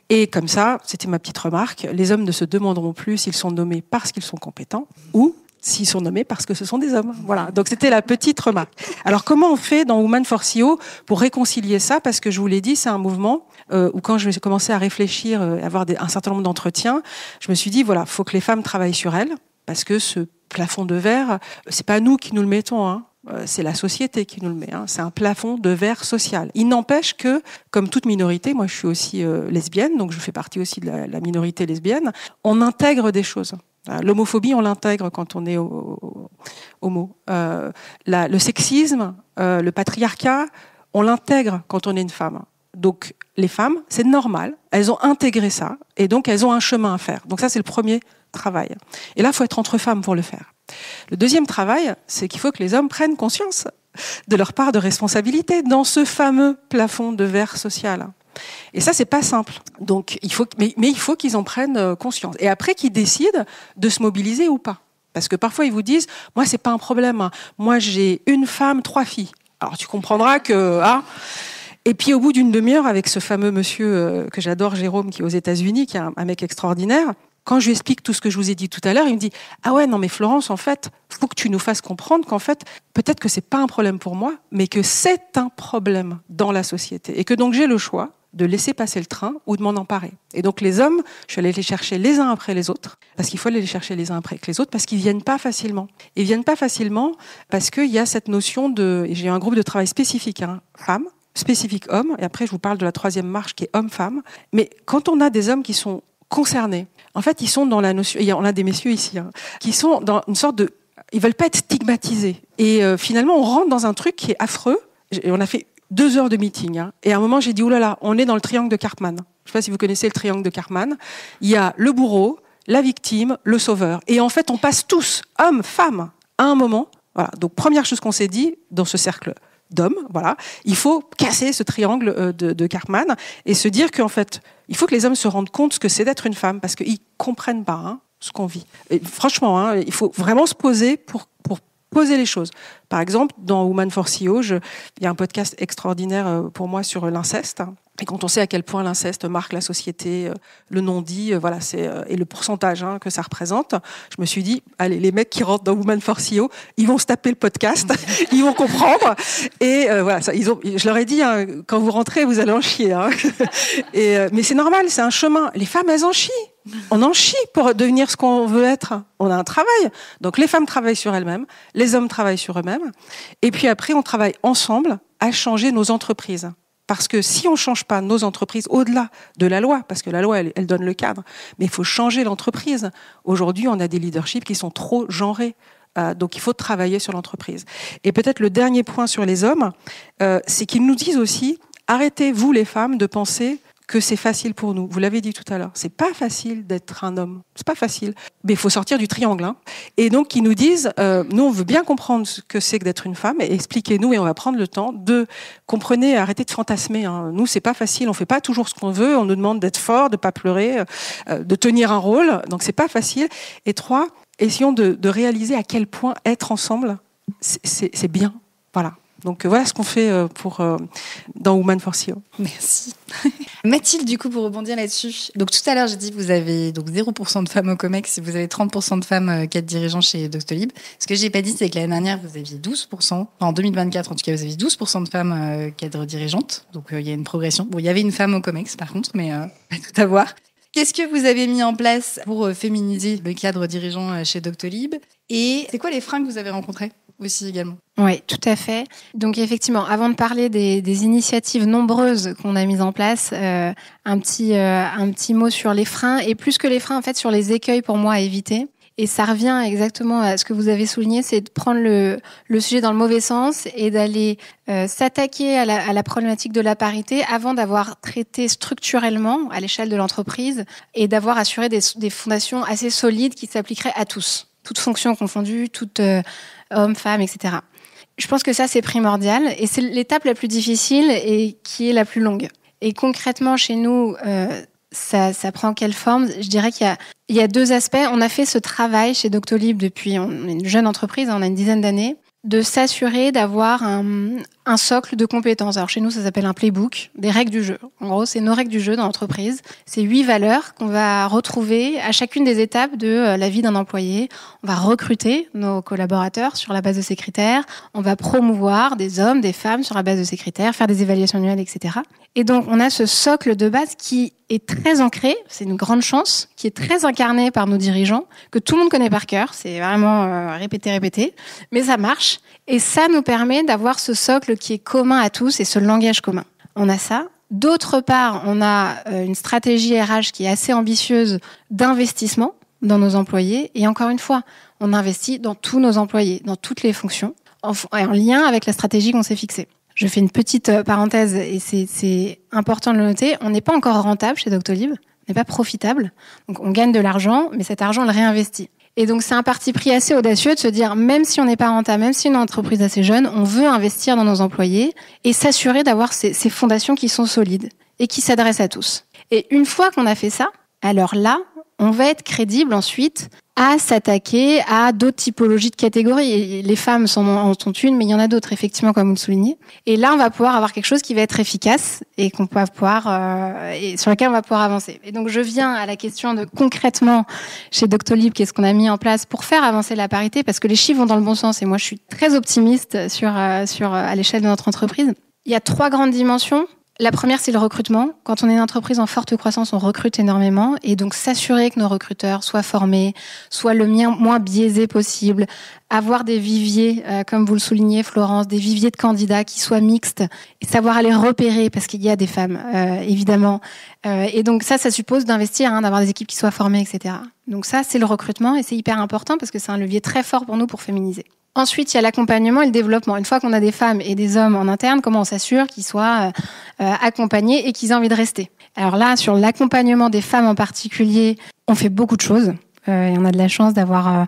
Et comme ça, c'était ma petite remarque, les hommes ne se demanderont plus s'ils sont nommés parce qu'ils sont compétents ou s'ils sont nommés parce que ce sont des hommes. Voilà. Donc c'était la petite remarque. Alors comment on fait dans Women for CEO pour réconcilier ça? Parce que je vous l'ai dit, c'est un mouvement où quand je vais commencer à réfléchir, avoir un certain nombre d'entretiens, je me suis dit, voilà, faut que les femmes travaillent sur elles parce que ce plafond de verre, c'est pas nous qui nous le mettons, hein. C'est la société qui nous le met. Hein. C'est un plafond de verre social. Il n'empêche que, comme toute minorité, moi je suis aussi lesbienne, donc je fais partie aussi de la minorité lesbienne, on intègre des choses. L'homophobie, on l'intègre quand on est homo. Le sexisme, le patriarcat, on l'intègre quand on est une femme. Donc les femmes, c'est normal, elles ont intégré ça, et donc elles ont un chemin à faire. Donc ça, c'est le premier travail. Et là, il faut être entre femmes pour le faire. Le deuxième travail, c'est qu'il faut que les hommes prennent conscience de leur part de responsabilité dans ce fameux plafond de verre social. Et ça, c'est pas simple. Donc, il faut qu'ils en prennent conscience. Et après, qu'ils décident de se mobiliser ou pas. Parce que parfois, ils vous disent, moi, c'est pas un problème. Moi, j'ai une femme, 3 filles. Alors, tu comprendras que... Et puis, au bout d'une demi-heure, avec ce fameux monsieur que j'adore, Jérôme, qui est aux États-Unis, qui est un mec extraordinaire, Quand je lui explique tout ce que je vous ai dit tout à l'heure, il me dit « Ah ouais, non mais Florence, en fait, faut que tu nous fasses comprendre qu'en fait, peut-être que c'est pas un problème pour moi, mais que c'est un problème dans la société. Et que donc j'ai le choix de laisser passer le train ou de m'en emparer. » Et donc les hommes, je suis allée les chercher les uns après les autres, parce qu'il faut aller les chercher les uns après les autres, parce qu'ils viennent pas facilement. Ils viennent pas facilement parce qu'il y a cette notion de... J'ai un groupe de travail spécifique, femmes, spécifique hommes, et après je vous parle de la troisième marche qui est homme-femme. Mais quand on a des hommes qui sont concernés, en fait, ils sont dans la notion... On a des messieurs ici, qui sont dans une sorte de... Ils veulent pas être stigmatisés. Et finalement, on rentre dans un truc qui est affreux. Et on a fait 2 heures de meeting. Et à un moment, j'ai dit, oh là là, on est dans le triangle de Karpman. Je ne sais pas si vous connaissez le triangle de Karpman. Il y a le bourreau, la victime, le sauveur. Et en fait, on passe tous, hommes, femmes, à un moment. Voilà. Donc, première chose qu'on s'est dit dans ce cercle d'hommes, voilà, il faut casser ce triangle de Karpman et se dire qu'en fait, il faut que les hommes se rendent compte ce que c'est d'être une femme, parce qu'ils comprennent pas ce qu'on vit. Et franchement, il faut vraiment se poser pour poser les choses. Par exemple, dans Woman for CEO, il y a un podcast extraordinaire pour moi sur l'inceste. Et quand on sait à quel point l'inceste marque la société, le non-dit, voilà, et le pourcentage que ça représente, je me suis dit, allez, les mecs qui rentrent dans Woman for CEO, ils vont se taper le podcast, ils vont comprendre. Et voilà, je leur ai dit, quand vous rentrez, vous allez en chier. Mais c'est normal, c'est un chemin. Les femmes, elles en chient. On en chie pour devenir ce qu'on veut être. On a un travail. Donc les femmes travaillent sur elles-mêmes, les hommes travaillent sur eux-mêmes. Et puis après, on travaille ensemble à changer nos entreprises. Parce que si on ne change pas nos entreprises au-delà de la loi, parce que la loi, elle donne le cadre, mais il faut changer l'entreprise. Aujourd'hui, on a des leaderships qui sont trop genrés. Donc il faut travailler sur l'entreprise. Et peut-être le dernier point sur les hommes, c'est qu'ils nous disent aussi, arrêtez, vous les femmes, de penser que c'est facile pour nous. Vous l'avez dit tout à l'heure, c'est pas facile d'être un homme. C'est pas facile. Mais il faut sortir du triangle. Et donc, ils nous disent, nous, on veut bien comprendre ce que c'est que d'être une femme, et expliquez-nous, et on va prendre le temps de, comprenez, arrêtez de fantasmer. Nous, c'est pas facile, on fait pas toujours ce qu'on veut, on nous demande d'être fort, de pas pleurer, de tenir un rôle, donc c'est pas facile. Et 3, essayons de réaliser à quel point être ensemble, c'est bien. Voilà. Donc voilà ce qu'on fait dans Woman for CEO. Merci. Mathilde, du coup, pour rebondir là-dessus. Donc tout à l'heure, j'ai dit que vous avez donc 0% de femmes au COMEX et vous avez 30% de femmes cadres dirigeants chez Doctolib. Ce que j'ai pas dit, c'est que l'année dernière, vous aviez 12%. Enfin, en 2024, en tout cas, vous aviez 12% de femmes cadres dirigeantes. Donc il y a une progression. Bon, il y avait une femme au COMEX, par contre, mais pas tout à voir. Qu'est-ce que vous avez mis en place pour féminiser le cadre dirigeant chez Doctolib? Et c'est quoi les freins que vous avez rencontrés aussi également? Oui, tout à fait. Donc effectivement, avant de parler des initiatives nombreuses qu'on a mises en place, un petit mot sur les freins, et plus que les freins, en fait, sur les écueils pour moi à éviter. Et ça revient exactement à ce que vous avez souligné, c'est de prendre le sujet dans le mauvais sens et d'aller s'attaquer à la problématique de la parité avant d'avoir traité structurellement à l'échelle de l'entreprise et d'avoir assuré des fondations assez solides qui s'appliqueraient à tous, toutes fonctions confondues, toutes hommes, femmes, etc. Je pense que ça, c'est primordial et c'est l'étape la plus difficile et qui est la plus longue. Et concrètement, chez nous, ça prend quelle forme? Je dirais qu'il y a 2 aspects. On a fait ce travail chez Doctolib depuis, on est une jeune entreprise, on a une dizaine d'années, de s'assurer d'avoir un socle de compétences. Alors chez nous, ça s'appelle un playbook, des règles du jeu. En gros, c'est nos règles du jeu dans l'entreprise. C'est 8 valeurs qu'on va retrouver à chacune des étapes de la vie d'un employé. On va recruter nos collaborateurs sur la base de ces critères. On va promouvoir des hommes, des femmes sur la base de ces critères, faire des évaluations annuelles, etc. Et donc, on a ce socle de base qui est très ancré, c'est une grande chance, qui est très incarné par nos dirigeants, que tout le monde connaît par cœur. C'est vraiment répéter, mais ça marche. Et ça nous permet d'avoir ce socle qui est commun à tous et ce langage commun. On a ça. D'autre part, on a une stratégie RH qui est assez ambitieuse d'investissement dans nos employés. Et encore une fois, on investit dans tous nos employés, dans toutes les fonctions, en lien avec la stratégie qu'on s'est fixée. Je fais une petite parenthèse et c'est important de le noter. On n'est pas encore rentable chez Doctolib, on n'est pas profitable. Donc on gagne de l'argent, mais cet argent, on le réinvestit. Et donc c'est un parti pris assez audacieux de se dire, même si on n'est pas rentable, même si on est une entreprise assez jeune, on veut investir dans nos employés et s'assurer d'avoir ces fondations qui sont solides et qui s'adressent à tous. Et une fois qu'on a fait ça, alors là, on va être crédible ensuite à s'attaquer à d'autres typologies de catégories. Et les femmes en sont une, mais il y en a d'autres, effectivement, comme vous le soulignez. Et là, on va pouvoir avoir quelque chose qui va être efficace et qu'on va pouvoir, et sur lequel on va pouvoir avancer. Et donc, je viens à la question de concrètement, chez Doctolib, qu'est-ce qu'on a mis en place pour faire avancer la parité, parce que les chiffres vont dans le bon sens. Et moi, je suis très optimiste à l'échelle de notre entreprise. Il y a 3 grandes dimensions. La première, c'est le recrutement. Quand on est une entreprise en forte croissance, on recrute énormément. Et donc, s'assurer que nos recruteurs soient formés, soient le moins biaisés possible, avoir des viviers, comme vous le soulignez, Florence, des viviers de candidats qui soient mixtes, et savoir les repérer, parce qu'il y a des femmes, évidemment. Et donc, ça suppose d'investir, d'avoir des équipes qui soient formées, etc. Donc ça, c'est le recrutement, et c'est hyper important, parce que c'est un levier très fort pour nous pour féminiser. Ensuite, il y a l'accompagnement et le développement. Une fois qu'on a des femmes et des hommes en interne, comment on s'assure qu'ils soient accompagnés et qu'ils aient envie de rester? Alors là, sur l'accompagnement des femmes en particulier, on fait beaucoup de choses. Et on a de la chance d'avoir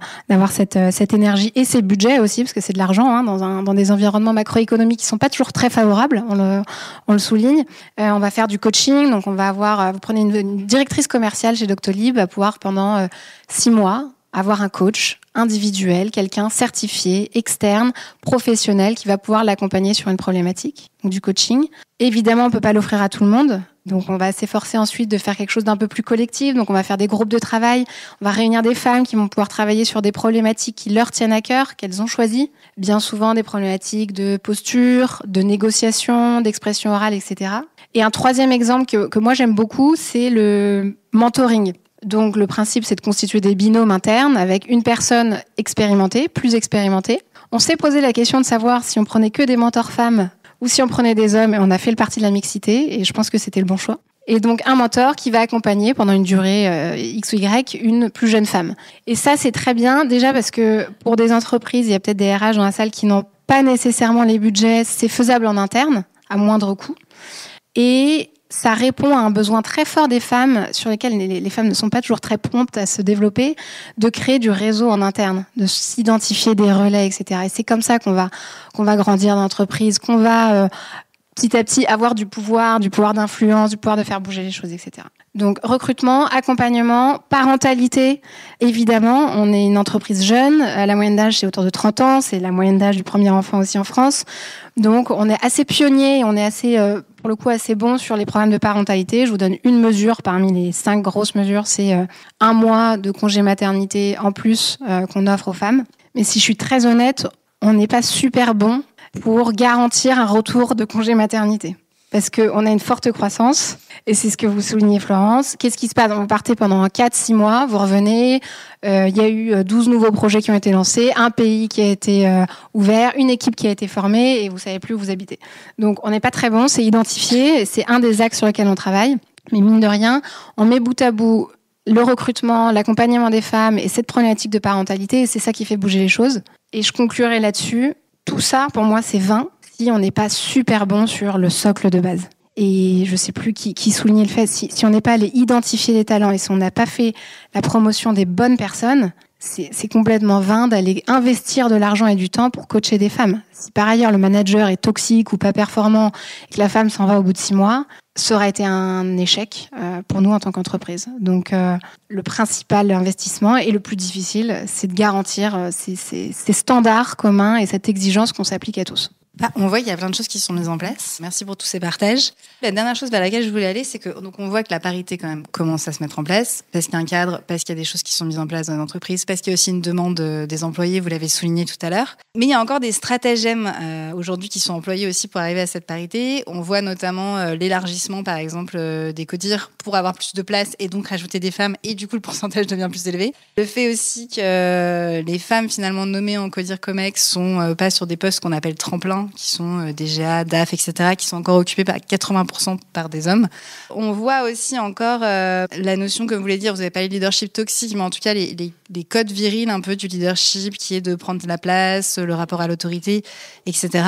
cette énergie et ces budgets aussi, parce que c'est de l'argent dans des environnements macroéconomiques qui sont pas toujours très favorables. On le souligne. On va faire du coaching, donc on va avoir. Vous prenez une directrice commerciale chez Doctolib, va pouvoir pendant 6 mois avoir un coach individuel, quelqu'un certifié, externe, professionnel, qui va pouvoir l'accompagner sur une problématique, donc du coaching. Évidemment, on peut pas l'offrir à tout le monde, donc on va s'efforcer ensuite de faire quelque chose d'un peu plus collectif, donc on va faire des groupes de travail, on va réunir des femmes qui vont pouvoir travailler sur des problématiques qui leur tiennent à cœur, qu'elles ont choisies, bien souvent des problématiques de posture, de négociation, d'expression orale, etc. Et un 3e exemple que moi j'aime beaucoup, c'est le mentoring. Donc le principe, c'est de constituer des binômes internes avec une personne expérimentée, plus expérimentée. On s'est posé la question de savoir si on prenait que des mentors femmes ou si on prenait des hommes, et on a fait le parti de la mixité, et je pense que c'était le bon choix. Et donc un mentor qui va accompagner pendant une durée X ou Y une plus jeune femme. Et ça, c'est très bien, déjà parce que pour des entreprises, il y a peut-être des RH dans la salle qui n'ont pas nécessairement les budgets, c'est faisable en interne, à moindre coût. Et ça répond à un besoin très fort des femmes, sur lesquels les femmes ne sont pas toujours très promptes à se développer, de créer du réseau en interne, de s'identifier des relais, etc. Et c'est comme ça qu'on va grandir dans l'entreprise, qu'on va petit à petit avoir du pouvoir d'influence, du pouvoir de faire bouger les choses, etc. Donc recrutement, accompagnement, parentalité, évidemment, on est une entreprise jeune, la moyenne d'âge c'est autour de 30 ans, c'est la moyenne d'âge du premier enfant aussi en France. Donc on est assez pionnier, on est assez pour le coup assez bon sur les programmes de parentalité. Je vous donne une mesure parmi les 5 grosses mesures, c'est 1 mois de congé maternité en plus qu'on offre aux femmes. Mais si je suis très honnête, on n'est pas super bon pour garantir un retour de congé maternité. Parce qu'on a une forte croissance, et c'est ce que vous soulignez, Florence. Qu'est-ce qui se passe? Vous partez pendant 4-6 mois, vous revenez, il y a eu 12 nouveaux projets qui ont été lancés, un pays qui a été ouvert, une équipe qui a été formée, et vous savez plus où vous habitez. Donc on n'est pas très bon, c'est identifié, c'est un des axes sur lesquels on travaille. Mais mine de rien, on met bout à bout le recrutement, l'accompagnement des femmes et cette problématique de parentalité, et c'est ça qui fait bouger les choses. Et je conclurai là-dessus. Tout ça, pour moi, c'est vain si on n'est pas super bon sur le socle de base. Et je sais plus qui soulignait le fait, si on n'est pas allé identifier les talents et si on n'a pas fait la promotion des bonnes personnes, c'est complètement vain d'aller investir de l'argent et du temps pour coacher des femmes. Si par ailleurs le manager est toxique ou pas performant et que la femme s'en va au bout de 6 mois, ça aurait été un échec pour nous en tant qu'entreprise. Donc le principal investissement et le plus difficile, c'est de garantir ces standards communs et cette exigence qu'on s'applique à tous. On voit qu'il y a plein de choses qui sont mises en place. Merci pour tous ces partages. La dernière chose vers laquelle je voulais aller, c'est que donc on voit que la parité quand même commence à se mettre en place, parce qu'il y a un cadre, parce qu'il y a des choses qui sont mises en place dans l'entreprise, parce qu'il y a aussi une demande des employés, vous l'avez souligné tout à l'heure. Mais il y a encore des stratagèmes aujourd'hui qui sont employés aussi pour arriver à cette parité. On voit notamment l'élargissement, par exemple, des CODIR pour avoir plus de place et donc rajouter des femmes, et du coup le pourcentage devient plus élevé. Le fait aussi que les femmes finalement nommées en CODIR Comex sont pas sur des postes qu'on appelle tremplins, qui sont DGA, DAF, etc., qui sont encore occupés par 80% par des hommes. On voit aussi encore la notion, comme vous voulez dire, vous n'avez pas les leadership toxiques, mais en tout cas les codes virils un peu du leadership, qui est de prendre la place, le rapport à l'autorité, etc.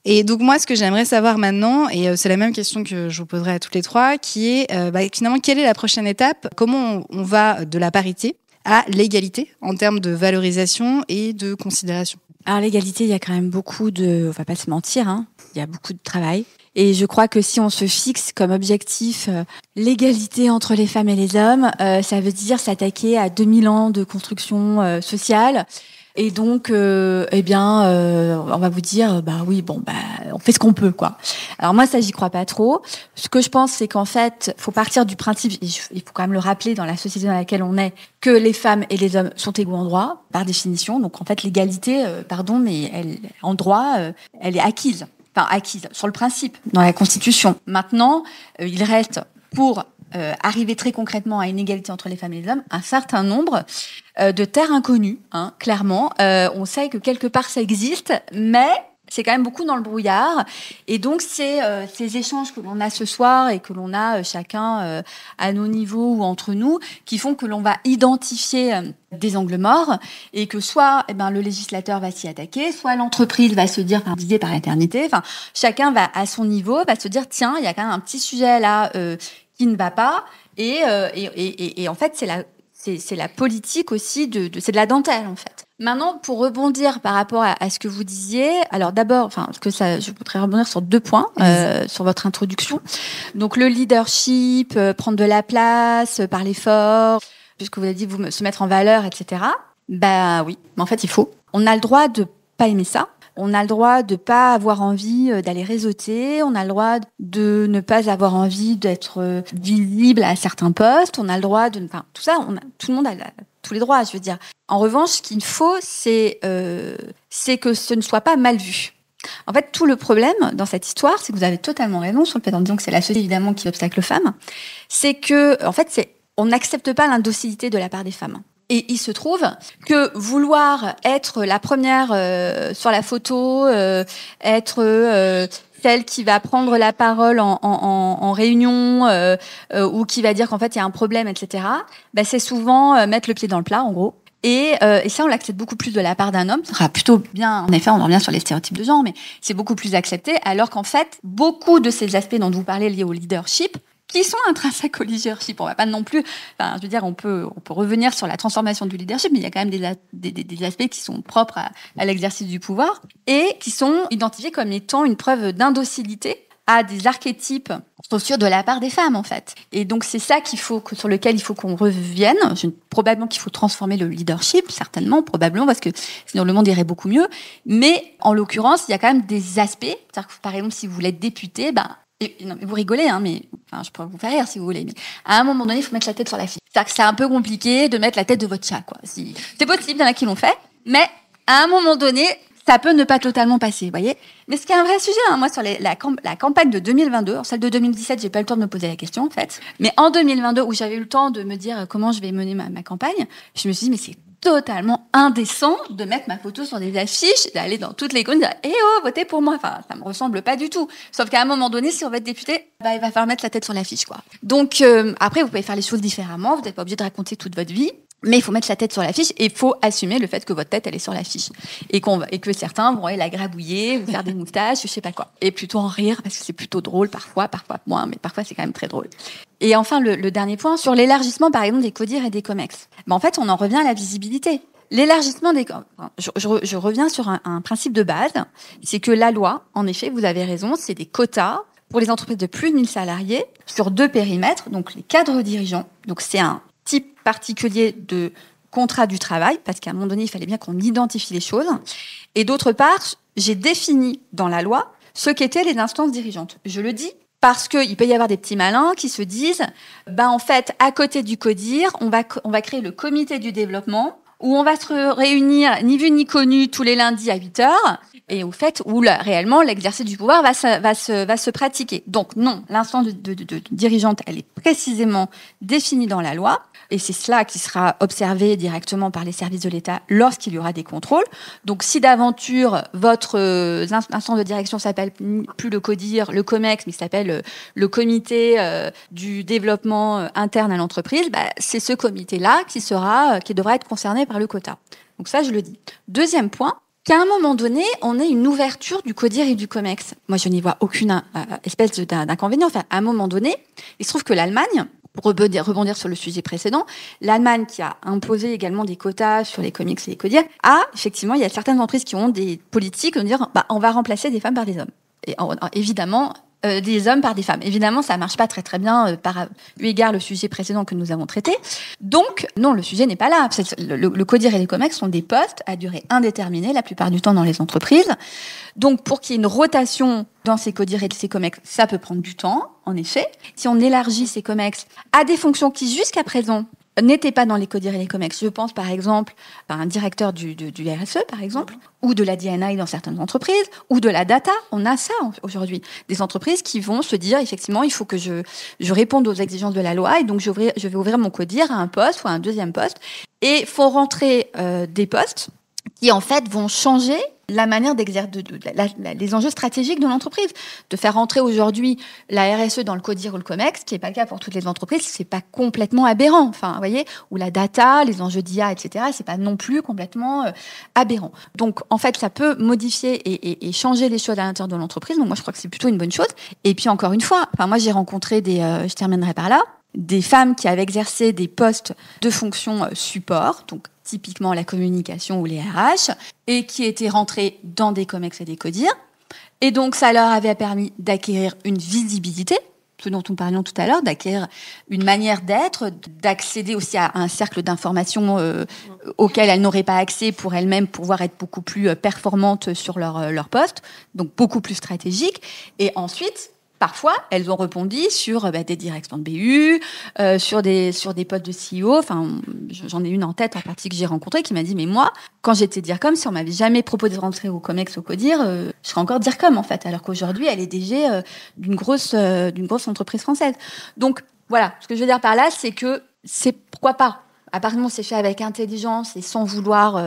Et donc moi, ce que j'aimerais savoir maintenant, et c'est la même question que je vous poserai à toutes les 3, qui est finalement, quelle est la prochaine étape? Comment on va de la parité à l'égalité en termes de valorisation et de considération? Alors l'égalité, il y a quand même beaucoup de... On va pas se mentir, hein, il y a beaucoup de travail. Et je crois que si on se fixe comme objectif l'égalité entre les femmes et les hommes, ça veut dire s'attaquer à 2000 ans de construction sociale. Et donc, on va vous dire, on fait ce qu'on peut, quoi. Alors moi, ça, j'y crois pas trop. Ce que je pense, c'est qu'en fait, faut partir du principe, il faut quand même le rappeler dans la société dans laquelle on est, que les femmes et les hommes sont égaux en droit, par définition. Donc en fait, l'égalité, mais en droit, elle est acquise. Enfin, acquise sur le principe, dans la Constitution. Maintenant, il reste pour arriver très concrètement à une égalité entre les femmes et les hommes, un certain nombre de terres inconnues, hein, clairement. On sait que quelque part ça existe, mais c'est quand même beaucoup dans le brouillard. Et donc, c'est ces échanges que l'on a ce soir et que l'on a chacun à nos niveaux ou entre nous qui font que l'on va identifier des angles morts et que soit le législateur va s'y attaquer, soit l'entreprise va se dire divisé par l'éternité. Enfin, chacun va à son niveau, va se dire tiens, il y a quand même un petit sujet là qui ne va pas. Et en fait, c'est la politique aussi c'est de la dentelle en fait. Maintenant, pour rebondir par rapport à ce que vous disiez, alors d'abord, je voudrais rebondir sur 2 points sur votre introduction. Donc le leadership, prendre de la place, parler fort, puisque vous avez dit se mettre en valeur, etc. Bah oui, mais en fait il faut. On a le droit de pas aimer ça. On a le droit de pas avoir envie d'aller réseauter. On a le droit de ne pas avoir envie d'être visible à certains postes. On a le droit tout ça. Tout le monde a tous les droits, je veux dire. En revanche, ce qu'il faut, c'est que ce ne soit pas mal vu. En fait, tout le problème dans cette histoire, c'est que vous avez totalement raison sur le fait en disant que c'est la société évidemment qui obstacle aux femmes. C'est que, en fait, on n'accepte pas l'indocilité de la part des femmes. Et il se trouve que vouloir être la première sur la photo, être celle qui va prendre la parole en réunion ou qui va dire qu'en fait il y a un problème, etc., c'est souvent mettre le pied dans le plat, en gros. Et ça, on l'accepte beaucoup plus de la part d'un homme. Ce sera plutôt bien, en effet, on en revient sur les stéréotypes de genre, mais c'est beaucoup plus accepté, alors qu'en fait, beaucoup de ces aspects dont vous parlez liés au leadership, qui sont intrinsèques au leadership. On va pas non plus, on peut revenir sur la transformation du leadership, mais il y a quand même des aspects qui sont propres à l'exercice du pouvoir et qui sont identifiés comme étant une preuve d'indocilité à des archétypes sociaux de la part des femmes, en fait. Et donc, c'est ça sur lequel il faut qu'on revienne. Probablement qu'il faut transformer le leadership, certainement, probablement, parce que sinon le monde irait beaucoup mieux. Mais, en l'occurrence, il y a quand même des aspects. C'est-à-dire que, par exemple, si vous voulez être député, non, mais vous rigolez, hein, mais je pourrais vous faire rire si vous voulez. Mais à un moment donné, il faut mettre la tête sur la fiche. C'est-à-dire que c'est un peu compliqué de mettre la tête de votre chat, quoi. C'est possible, il y en a qui l'ont fait, mais à un moment donné, ça peut ne pas totalement passer, vous voyez. Mais ce qui est un vrai sujet, hein, moi, sur la campagne de 2022, celle de 2017, j'ai pas eu le temps de me poser la question, en fait. Mais en 2022, où j'avais eu le temps de me dire comment je vais mener ma campagne, je me suis dit, mais c'est totalement indécent de mettre ma photo sur des affiches, d'aller dans toutes les communes, de dire « Eh oh, votez pour moi !» Enfin, ça me ressemble pas du tout. Sauf qu'à un moment donné, si on va être député, il va falloir mettre la tête sur l'affiche, quoi. Donc, après, vous pouvez faire les choses différemment, vous n'êtes pas obligé de raconter toute votre vie. Mais il faut mettre la tête sur l'affiche et il faut assumer le fait que votre tête, elle est sur l'affiche. Et que certains vont aller la grabouiller, vous faire des moustaches, je sais pas quoi. Et plutôt en rire, parce que c'est plutôt drôle parfois moins, mais parfois c'est quand même très drôle. Et enfin, le dernier point, sur l'élargissement, par exemple, des CODIR et des COMEX. En fait, on en revient à la visibilité. L'élargissement des... Je reviens sur un principe de base, c'est que la loi, en effet, vous avez raison, c'est des quotas pour les entreprises de plus de 1000 salariés sur 2 périmètres, donc les cadres dirigeants. Donc c'est un type particulier de contrat du travail, parce qu'à un moment donné, il fallait bien qu'on identifie les choses. Et d'autre part, j'ai défini dans la loi ce qu'étaient les instances dirigeantes. Je le dis parce qu'il peut y avoir des petits malins qui se disent, en fait, à côté du CODIR, on va créer le comité du développement, où on va se réunir, ni vu ni connu, tous les lundis à 8h, et au fait, où réellement l'exercice du pouvoir va se pratiquer. Donc non, l'instance de dirigeante, elle est précisément définie dans la loi, et c'est cela qui sera observé directement par les services de l'État lorsqu'il y aura des contrôles. Donc si d'aventure, votre instance de direction s'appelle plus le CODIR, le COMEX, mais s'appelle le comité du développement interne à l'entreprise, c'est ce comité-là qui devra être concerné par le quota. Donc ça, je le dis. Deuxième point, qu'à un moment donné, on ait une ouverture du CODIR et du COMEX. Moi, je n'y vois aucune espèce d'inconvénient. Enfin, à un moment donné, il se trouve que l'Allemagne, rebondir sur le sujet précédent, l'Allemagne qui a imposé également des quotas sur les comics et les codires, effectivement, il y a certaines entreprises qui ont des politiques de dire on va remplacer des femmes par des hommes. Et évidemment, des hommes par des femmes. Évidemment, ça marche pas très très bien par eu égard le sujet précédent que nous avons traité. Donc, non, le sujet n'est pas là. Le codir et les comex sont des postes à durée indéterminée la plupart du temps dans les entreprises. Donc, pour qu'il y ait une rotation dans ces codires et ces comex, ça peut prendre du temps, en effet. Si on élargit ces comex à des fonctions qui, jusqu'à présent, n'étaient pas dans les codires et les comex. Je pense par exemple à un directeur du RSE, par exemple, ou de la D&I dans certaines entreprises, ou de la data. On a ça aujourd'hui. Des entreprises qui vont se dire, effectivement, il faut que je réponde aux exigences de la loi, et donc je vais ouvrir mon codir à un poste ou à un deuxième poste. Et font rentrer des postes qui, en fait, vont changer la manière d'exercer les enjeux stratégiques de l'entreprise. De faire rentrer aujourd'hui la RSE dans le codir ou le comex, ce qui n'est pas le cas pour toutes les entreprises, c'est pas complètement aberrant. Enfin, vous voyez, ou la data, les enjeux d'IA, etc., c'est pas non plus complètement aberrant. Donc, en fait, ça peut modifier et changer les choses à l'intérieur de l'entreprise. Donc, moi, je crois que c'est plutôt une bonne chose. Et puis, encore une fois, moi, j'ai rencontré je terminerai par là, des femmes qui avaient exercé des postes de fonction support, donc typiquement la communication ou les RH, et qui étaient rentrées dans des comex et des codires. Et donc, ça leur avait permis d'acquérir une visibilité, ce dont nous parlions tout à l'heure, d'acquérir une manière d'être, d'accéder aussi à un cercle d'informations auquel elles n'auraient pas accès pour elles-mêmes, pour pouvoir être beaucoup plus performantes sur leur poste, donc beaucoup plus stratégiques. Et ensuite, parfois, elles ont rebondi sur des directions de BU, sur des postes de CEO. Enfin, j'en ai une en tête en partie que j'ai rencontrée qui m'a dit, mais moi, quand j'étais DIRCOM, si on m'avait jamais proposé de rentrer au COMEX, au CODIR, je serais encore DIRCOM, en fait, alors qu'aujourd'hui, elle est DG d'une grosse entreprise française. Donc, voilà, ce que je veux dire par là, c'est que c'est pourquoi pas. Apparemment, c'est fait avec intelligence et sans vouloir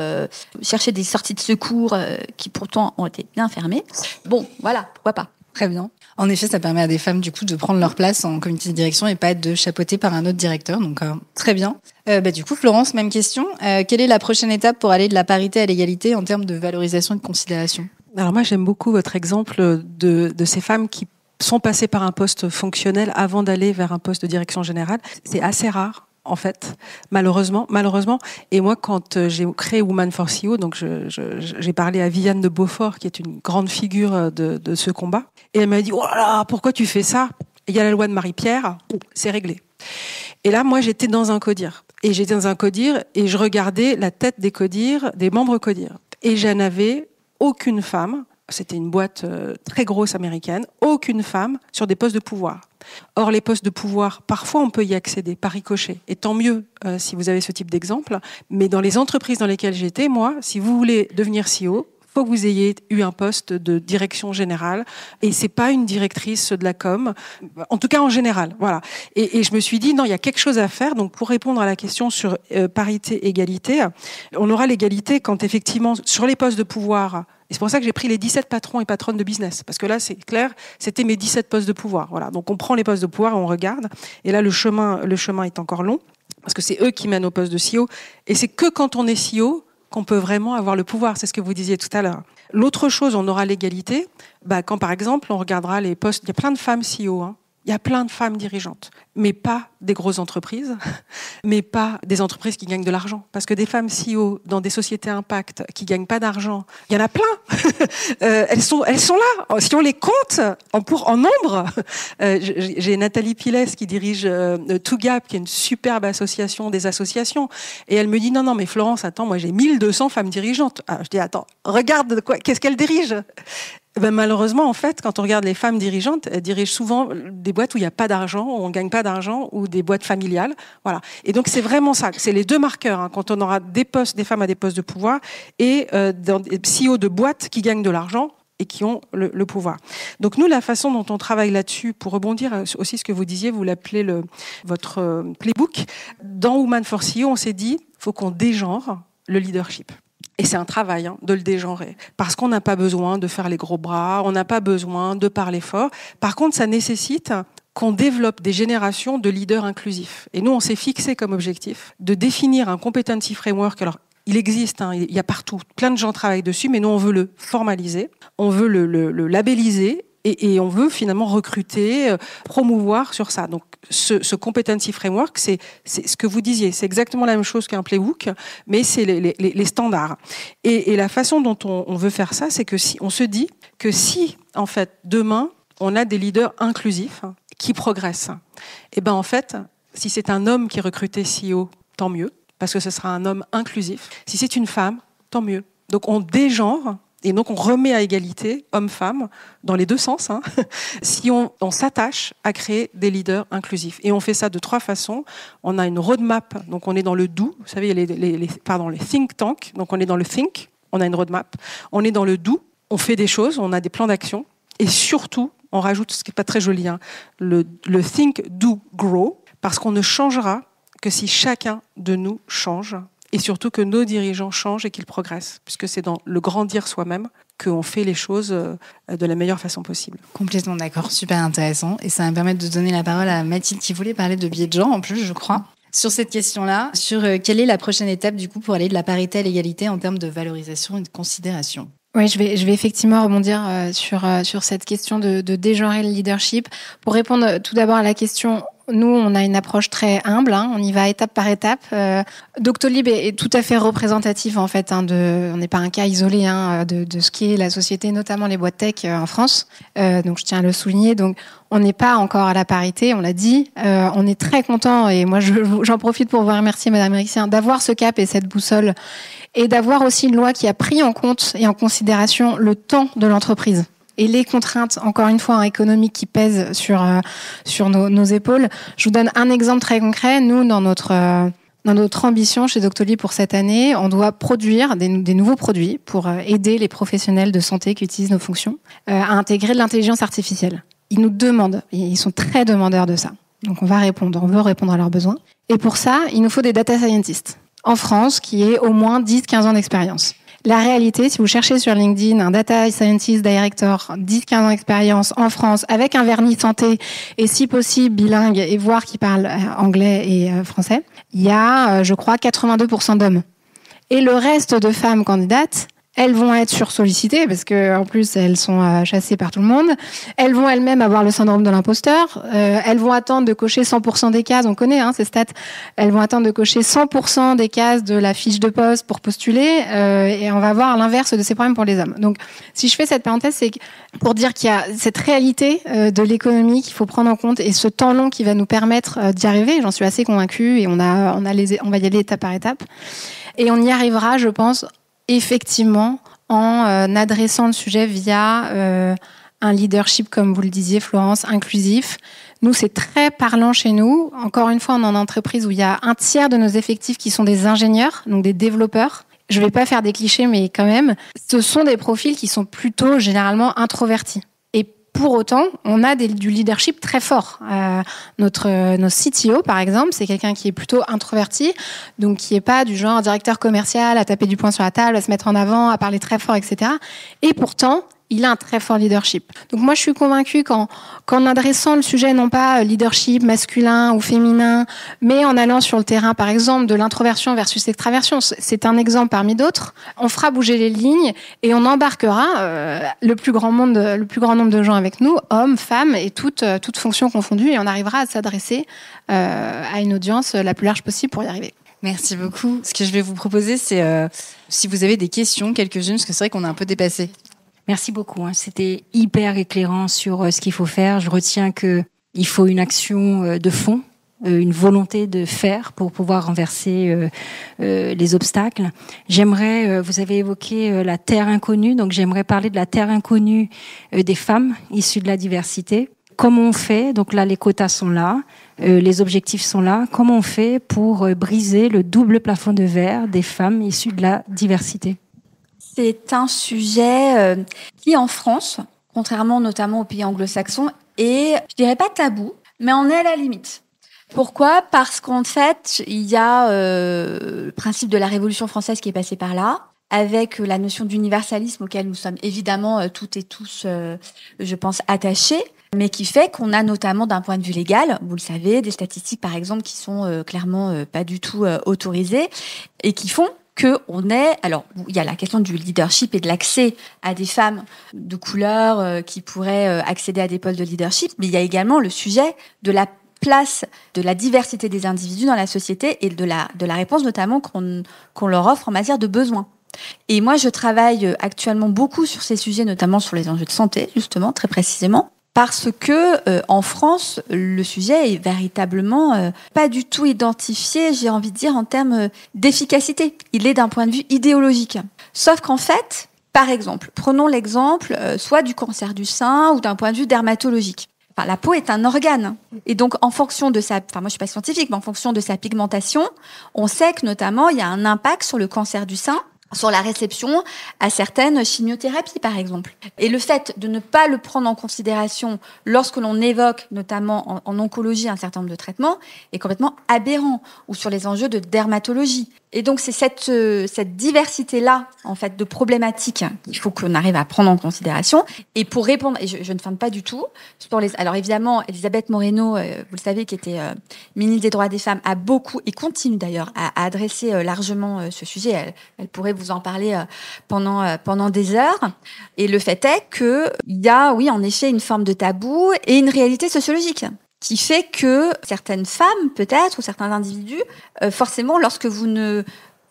chercher des sorties de secours qui pourtant ont été bien fermées. Bon, voilà, pourquoi pas. Très bien. En effet, ça permet à des femmes, du coup, de prendre leur place en comité de direction et pas être chapeautées par un autre directeur. Donc, très bien. Du coup, Florence, même question. Quelle est la prochaine étape pour aller de la parité à l'égalité en termes de valorisation et de considération ? Alors moi, j'aime beaucoup votre exemple de ces femmes qui sont passées par un poste fonctionnel avant d'aller vers un poste de direction générale. C'est assez rare. En fait, malheureusement. Et moi, quand j'ai créé Women for CEO, donc j'ai parlé à Viviane de Beaufort, qui est une grande figure de ce combat. Et elle m'a dit, oh là là, pourquoi tu fais ça ? Il y a la loi de Marie-Pierre, c'est réglé. Et là, moi, j'étais dans un codir. Et j'étais dans un codir et je regardais la tête des codires, des membres codires. Et je n'avais aucune femme, c'était une boîte très grosse américaine, aucune femme sur des postes de pouvoir. Or, les postes de pouvoir, parfois, on peut y accéder par ricochet. Et tant mieux si vous avez ce type d'exemple. Mais dans les entreprises dans lesquelles j'étais, moi, si vous voulez devenir CEO, faut que vous ayez eu un poste de direction générale. Et c'est pas une directrice de la com, en tout cas en général. Voilà. Et je me suis dit, non, il y a quelque chose à faire. Donc, pour répondre à la question sur parité, égalité, on aura l'égalité quand, effectivement, sur les postes de pouvoir... Et c'est pour ça que j'ai pris les 17 patrons et patronnes de business. Parce que là, c'est clair, c'était mes 17 postes de pouvoir. Voilà. Donc, on prend les postes de pouvoir et on regarde. Et là, le chemin est encore long. Parce que c'est eux qui mènent au poste de CEO. Et c'est que quand on est CEO qu'on peut vraiment avoir le pouvoir. C'est ce que vous disiez tout à l'heure. L'autre chose, on aura l'égalité. Quand, par exemple, on regardera les postes... Il y a plein de femmes CEO, hein. Il y a plein de femmes dirigeantes, mais pas des grosses entreprises, mais pas des entreprises qui gagnent de l'argent. Parce que des femmes CEO dans des sociétés impact qui gagnent pas d'argent, il y en a plein. Elles sont là. Si on les compte en nombre, j'ai Nathalie Piles qui dirige ToGap, qui est une superbe association des associations, et elle me dit non mais Florence, attends, moi j'ai 1200 femmes dirigeantes. Ah, je dis attends, regarde qu'est-ce qu'elles dirigent. Malheureusement, en fait, quand on regarde les femmes dirigeantes, elles dirigent souvent des boîtes où il n'y a pas d'argent, où on ne gagne pas d'argent, ou des boîtes familiales. Voilà. Et donc, c'est vraiment ça. C'est les deux marqueurs, hein, quand on aura des femmes à des postes de pouvoir et dans des CEO de boîtes qui gagnent de l'argent et qui ont le pouvoir. Donc, nous, la façon dont on travaille là-dessus, pour rebondir aussi ce que vous disiez, vous l'appelez votre playbook. Dans Women for CEO, on s'est dit, il faut qu'on dégenre le leadership. Et c'est un travail de le dégenrer. Parce qu'on n'a pas besoin de faire les gros bras, on n'a pas besoin de parler fort. Par contre, ça nécessite qu'on développe des générations de leaders inclusifs. Et nous, on s'est fixé comme objectif de définir un competency framework. Alors, il existe, il y a partout. Plein de gens travaillent dessus, mais nous, on veut le formaliser, on veut le labelliser Et on veut finalement recruter, promouvoir sur ça. Donc, ce competency framework, c'est ce que vous disiez. C'est exactement la même chose qu'un playbook, mais c'est les standards. Et la façon dont on veut faire ça, c'est que si on se dit que si, en fait, demain, on a des leaders inclusifs qui progressent, et ben en fait, si c'est un homme qui est recruté CEO, tant mieux, parce que ce sera un homme inclusif. Si c'est une femme, tant mieux. Donc on dégenre. Et donc, on remet à égalité hommes-femmes dans les deux sens, si on s'attache à créer des leaders inclusifs. Et on fait ça de 3 façons. On a une roadmap, donc on est dans le do. Vous savez, il y a les think tanks. Donc, on est dans le think, on a une roadmap. On est dans le do, on fait des choses, on a des plans d'action. Et surtout, on rajoute, ce qui n'est pas très joli, le think, do, grow, parce qu'on ne changera que si chacun de nous change. Et surtout que nos dirigeants changent et qu'ils progressent, puisque c'est dans le grandir soi-même qu'on fait les choses de la meilleure façon possible. Complètement d'accord, super intéressant. Et ça va me permettre de donner la parole à Mathilde qui voulait parler de biais de genre en plus, je crois. Sur cette question-là, sur quelle est la prochaine étape du coup pour aller de la parité à l'égalité en termes de valorisation et de considération ? Oui, je vais effectivement rebondir sur cette question de dégenrer le leadership. Pour répondre tout d'abord à la question, nous, on a une approche très humble, on y va étape par étape. Doctolib est tout à fait représentatif, en fait, on n'est pas un cas isolé de ce qu'est la société, notamment les boîtes tech en France. Donc, je tiens à le souligner. Donc, on n'est pas encore à la parité, on l'a dit. On est très content, et moi, j'en profite pour vous remercier, Madame Rixien, d'avoir ce cap et cette boussole, et d'avoir aussi une loi qui a pris en compte et en considération le temps de l'entreprise. Et les contraintes, encore une fois, économiques qui pèsent sur nos épaules. Je vous donne un exemple très concret. Nous, dans notre ambition chez Doctolib pour cette année, on doit produire des nouveaux produits pour aider les professionnels de santé qui utilisent nos fonctions à intégrer de l'intelligence artificielle. Ils nous demandent, ils sont très demandeurs de ça. Donc on veut répondre à leurs besoins. Et pour ça, il nous faut des data scientists en France qui aient au moins 10-15 ans d'expérience. La réalité, si vous cherchez sur LinkedIn un Data Scientist Director, 10-15 ans d'expérience en France, avec un vernis santé, et si possible bilingue, et voir qu'il parle anglais et français, il y a, je crois, 82% d'hommes. Et le reste de femmes candidates, elles vont être sursollicitées, parce que en plus, elles sont chassées par tout le monde. Elles vont elles-mêmes avoir le syndrome de l'imposteur. Elles vont attendre de cocher 100% des cases, on connaît ces stats. Elles vont attendre de cocher 100% des cases de la fiche de poste pour postuler, et on va voir l'inverse de ces problèmes pour les hommes. Donc, si je fais cette parenthèse, c'est pour dire qu'il y a cette réalité de l'économie qu'il faut prendre en compte, et ce temps long qui va nous permettre d'y arriver. J'en suis assez convaincue, et on va y aller étape par étape. Et on y arrivera, je pense, effectivement, en adressant le sujet via un leadership, comme vous le disiez, Florence, inclusif. Nous, c'est très parlant chez nous. Encore une fois, on est en entreprise où il y a un tiers de nos effectifs qui sont des ingénieurs, donc des développeurs. Je ne vais pas faire des clichés, mais quand même, ce sont des profils qui sont plutôt généralement introvertis. Pour autant, on a du leadership très fort. Notre CTO, par exemple, c'est quelqu'un qui est plutôt introverti, donc qui est pas du genre directeur commercial à taper du poing sur la table, à se mettre en avant, à parler très fort, etc. Et pourtant, il a un très fort leadership. Donc moi, je suis convaincue qu'en adressant le sujet, non pas leadership masculin ou féminin, mais en allant sur le terrain, par exemple, de l'introversion versus l'extraversion, c'est un exemple parmi d'autres, on fera bouger les lignes et on embarquera le plus grand nombre de gens avec nous, hommes, femmes et toutes fonctions confondues, et on arrivera à s'adresser à une audience la plus large possible pour y arriver. Merci beaucoup. Ce que je vais vous proposer, c'est si vous avez des questions, quelques-unes, parce que c'est vrai qu'on est un peu dépassé. Merci beaucoup. C'était hyper éclairant sur ce qu'il faut faire. Je retiens qu'il faut une action de fond, une volonté de faire pour pouvoir renverser les obstacles. Vous avez évoqué la terre inconnue, donc j'aimerais parler de la terre inconnue des femmes issues de la diversité. Comment on fait? Donc là, les quotas sont là, les objectifs sont là. Comment on fait pour briser le double plafond de verre des femmes issues de la diversité? C'est un sujet qui, en France, contrairement notamment aux pays anglo-saxons, est, je dirais pas tabou, mais on est à la limite. Pourquoi ? Parce qu'en fait, il y a le principe de la Révolution française qui est passé par là, avec la notion d'universalisme auquel nous sommes évidemment toutes et tous, je pense, attachés, mais qui fait qu'on a notamment d'un point de vue légal, vous le savez, des statistiques par exemple qui sont clairement pas du tout autorisées et qui font qu'on est... Alors, il y a la question du leadership et de l'accès à des femmes de couleur qui pourraient accéder à des postes de leadership, mais il y a également le sujet de la place de la diversité des individus dans la société et de la réponse notamment qu'on leur offre en matière de besoins. Et moi, je travaille actuellement beaucoup sur ces sujets, notamment sur les enjeux de santé, justement, très précisément, parce que en France, le sujet est véritablement pas du tout identifié, j'ai envie de dire, en termes d'efficacité. Il est d'un point de vue idéologique. Sauf qu'en fait, par exemple, prenons l'exemple soit du cancer du sein ou d'un point de vue dermatologique. Enfin, la peau est un organe. Et donc, en fonction de sa... Enfin, moi, je suis pas scientifique, mais en fonction de sa pigmentation, on sait que, notamment, il y a un impact sur le cancer du sein, sur la réception à certaines chimiothérapies, par exemple. Et le fait de ne pas le prendre en considération lorsque l'on évoque, notamment en oncologie, un certain nombre de traitements, est complètement aberrant, ou sur les enjeux de dermatologie. Et donc, c'est cette diversité-là, en fait, de problématiques qu'il faut qu'on arrive à prendre en considération. Et pour répondre, et je ne feinte pas du tout, alors évidemment, Elisabeth Moreno, vous le savez, qui était ministre des Droits des Femmes, a beaucoup, et continue d'ailleurs, à adresser largement ce sujet. Elle pourrait vous en parler pendant des heures. Et le fait est qu'il y a, oui, en effet, une forme de tabou et une réalité sociologique qui fait que certaines femmes, peut-être, ou certains individus, forcément, lorsque vous ne...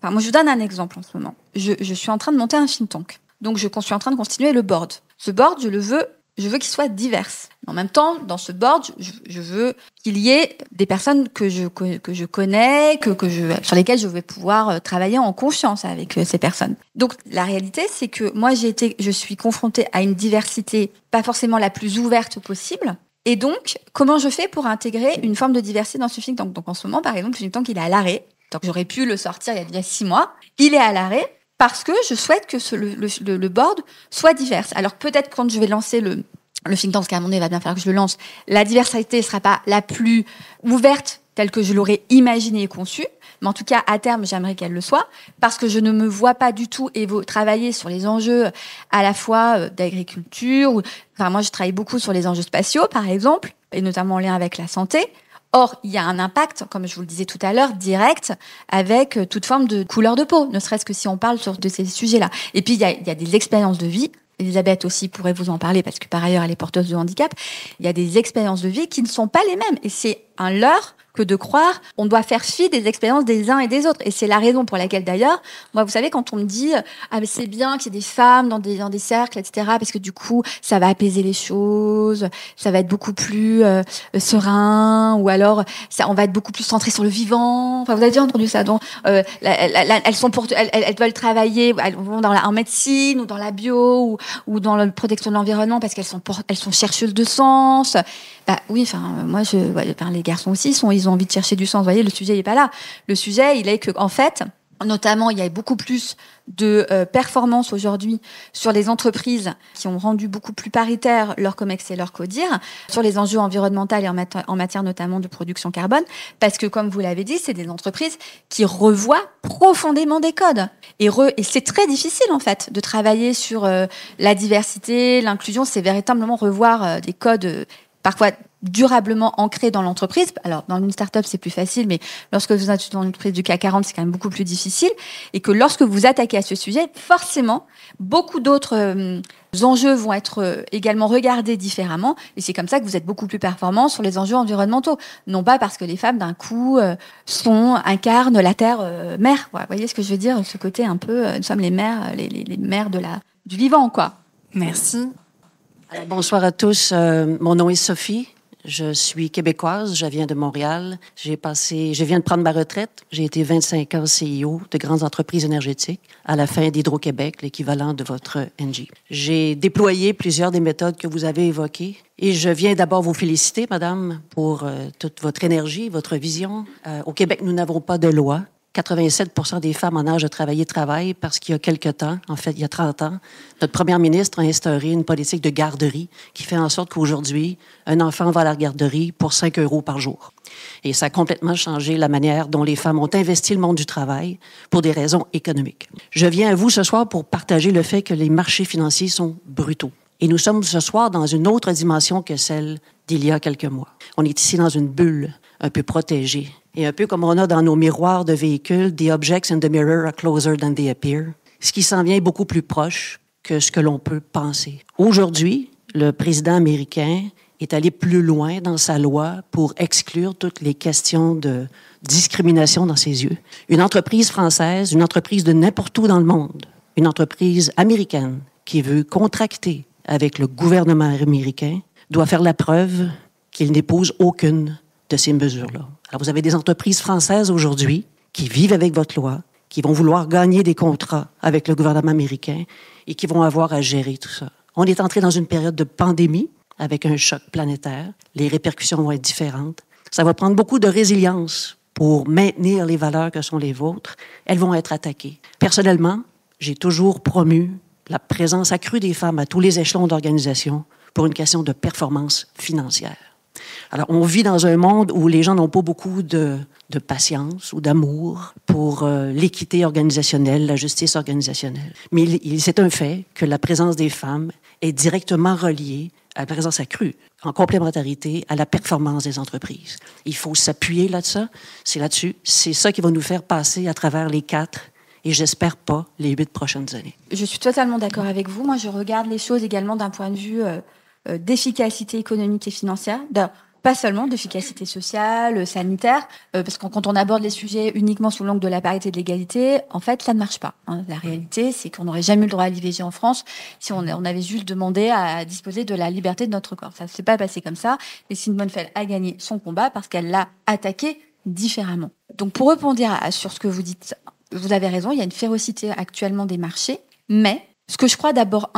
Enfin, moi, je vous donne un exemple en ce moment. Je suis en train de monter un think tank. Donc, je suis en train de constituer le board. Ce board, je veux qu'il soit divers. En même temps, dans ce board, je veux qu'il y ait des personnes que je connais, sur lesquelles je vais pouvoir travailler en confiance avec ces personnes. Donc, la réalité, c'est que moi, je suis confrontée à une diversité pas forcément la plus ouverte possible. Et donc, comment je fais pour intégrer une forme de diversité dans ce think tank ? Donc, en ce moment, par exemple, le think tank, il est à l'arrêt. Donc, j'aurais pu le sortir il y a 6 mois. Il est à l'arrêt parce que je souhaite que le board soit divers. Alors, peut-être quand je vais lancer le think tank, parce qu'à un moment donné, il va bien falloir que je le lance, la diversité ne sera pas la plus ouverte telle que je l'aurais imaginée et conçue. Mais en tout cas, à terme, j'aimerais qu'elle le soit, parce que je ne me vois pas du tout travailler sur les enjeux à la fois d'agriculture. Enfin, moi, je travaille beaucoup sur les enjeux spatiaux, par exemple, et notamment en lien avec la santé. Or, il y a un impact, comme je vous le disais tout à l'heure, direct avec toute forme de couleur de peau, ne serait-ce que si on parle de ces sujets-là. Et puis, il y a des expériences de vie. Elisabeth aussi pourrait vous en parler, parce que par ailleurs, elle est porteuse de handicap. Il y a des expériences de vie qui ne sont pas les mêmes. Et c'est un leurre que de croire on doit faire fi des expériences des uns et des autres. Et c'est la raison pour laquelle, d'ailleurs, moi, vous savez, quand on me dit « Ah, mais c'est bien qu'il y ait des femmes dans des cercles, etc., parce que du coup, ça va apaiser les choses, ça va être beaucoup plus serein, ou alors on va être beaucoup plus centré sur le vivant. » Enfin, vous avez déjà entendu ça. Donc, elles veulent travailler en médecine, ou dans la bio, ou dans la protection de l'environnement, parce qu'elles sont chercheuses de sens. Bah oui, enfin, moi, les garçons aussi, ils ont envie de chercher du sens. Vous voyez, le sujet n'est pas là. Le sujet, il est que, en fait, notamment, il y a beaucoup plus de performances aujourd'hui sur les entreprises qui ont rendu beaucoup plus paritaire leur COMEX et leur CODIR, sur les enjeux environnementaux et en matière notamment de production carbone, parce que, comme vous l'avez dit, c'est des entreprises qui revoient profondément des codes. Et c'est très difficile, en fait, de travailler sur la diversité, l'inclusion. C'est véritablement revoir des codes parfois durablement ancrés dans l'entreprise. Alors, dans une start-up, c'est plus facile, mais lorsque vous êtes dans une entreprise du CAC 40, c'est quand même beaucoup plus difficile. Et que lorsque vous attaquez à ce sujet, forcément, beaucoup d'autres enjeux vont être également regardés différemment. Et c'est comme ça que vous êtes beaucoup plus performants sur les enjeux environnementaux. Non pas parce que les femmes, d'un coup, incarnent la terre mère. Vous voyez ce que je veux dire ? Ce côté un peu, nous sommes les mères, les mères du vivant, quoi. Merci. Bonsoir à tous. Mon nom est Sophie. Je suis québécoise. Je viens de Montréal. Je viens de prendre ma retraite. J'ai été 25 ans CEO de grandes entreprises énergétiques à la fin d'Hydro-Québec, l'équivalent de votre Engie. J'ai déployé plusieurs des méthodes que vous avez évoquées. Et je viens d'abord vous féliciter, madame, pour toute votre énergie, votre vision. Au Québec, nous n'avons pas de loi. 87% des femmes en âge de travailler travaillent parce qu'il y a quelque temps, en fait, il y a 30 ans, notre première ministre a instauré une politique de garderie qui fait en sorte qu'aujourd'hui, un enfant va à la garderie pour 5 € par jour. Et ça a complètement changé la manière dont les femmes ont investi le monde du travail pour des raisons économiques. Je viens à vous ce soir pour partager le fait que les marchés financiers sont brutaux. Et nous sommes ce soir dans une autre dimension que celle d'il y a quelques mois. On est ici dans une bulle. un peu protégé. Et un peu comme on a dans nos miroirs de véhicules, « The objects in the mirror are closer than they appear ». Ce qui s'en vient est beaucoup plus proche que ce que l'on peut penser. Aujourd'hui, le président américain est allé plus loin dans sa loi pour exclure toutes les questions de discrimination dans ses yeux. Une entreprise française, une entreprise de n'importe où dans le monde, une entreprise américaine qui veut contracter avec le gouvernement américain doit faire la preuve qu'il n'épouse aucune de ces mesures-là. Alors, vous avez des entreprises françaises aujourd'hui qui vivent avec votre loi, qui vont vouloir gagner des contrats avec le gouvernement américain et qui vont avoir à gérer tout ça. On est entré dans une période de pandémie avec un choc planétaire. Les répercussions vont être différentes. Ça va prendre beaucoup de résilience pour maintenir les valeurs que sont les vôtres. Elles vont être attaquées. Personnellement, j'ai toujours promu la présence accrue des femmes à tous les échelons d'organisation pour une question de performance financière. Alors, on vit dans un monde où les gens n'ont pas beaucoup de patience ou d'amour pour l'équité organisationnelle, la justice organisationnelle. Mais c'est un fait que la présence des femmes est directement reliée à la présence accrue, en complémentarité à la performance des entreprises. Il faut s'appuyer là-dessus. C'est ça qui va nous faire passer à travers les 4 et j'espère pas les 8 prochaines années. Je suis totalement d'accord avec vous. Moi, je regarde les choses également d'un point de vue d'efficacité économique et financière, pas seulement d'efficacité sociale, sanitaire, parce que quand on aborde les sujets uniquement sous l'angle de la parité et de l'égalité, en fait, ça ne marche pas. La réalité, c'est qu'on n'aurait jamais eu le droit à l'IVG en France si on avait juste demandé à disposer de la liberté de notre corps. Ça ne s'est pas passé comme ça. Et Simone Veil a gagné son combat parce qu'elle l'a attaqué différemment. Donc, pour répondre sur ce que vous dites, vous avez raison, il y a une férocité actuellement des marchés, mais ce que je crois d'abord,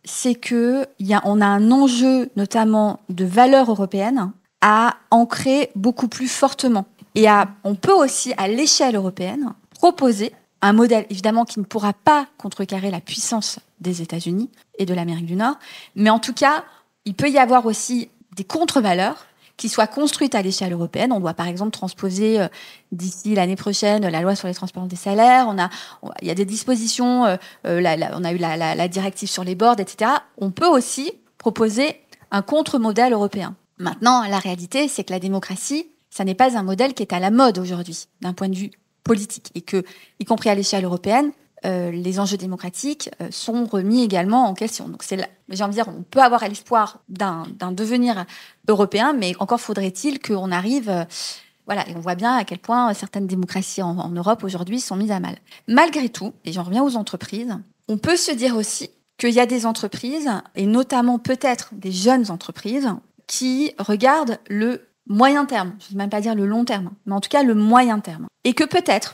c'est qu'on a un enjeu, notamment de valeurs européennes, à ancrer beaucoup plus fortement. Et on peut aussi, à l'échelle européenne, proposer un modèle, évidemment, qui ne pourra pas contrecarrer la puissance des États-Unis et de l'Amérique du Nord, mais en tout cas, il peut y avoir aussi des contre-valeurs qui soient construites à l'échelle européenne. On doit, par exemple, transposer d'ici l'année prochaine la loi sur les transparences des salaires. Il y a des dispositions, on a eu la directive sur les boards, etc. On peut aussi proposer un contre-modèle européen. Maintenant, la réalité, c'est que la démocratie, ça n'est pas un modèle qui est à la mode aujourd'hui, d'un point de vue politique. Et que, y compris à l'échelle européenne, les enjeux démocratiques sont remis également en question. Donc, j'ai envie de dire, on peut avoir l'espoir d'un devenir européen, mais encore faudrait-il qu'on arrive... et on voit bien à quel point certaines démocraties en Europe aujourd'hui sont mises à mal. Malgré tout, et j'en reviens aux entreprises, on peut se dire aussi qu'il y a des entreprises, et notamment peut-être des jeunes entreprises, qui regardent le moyen terme, je ne vais même pas dire le long terme, mais en tout cas le moyen terme. Et que peut-être,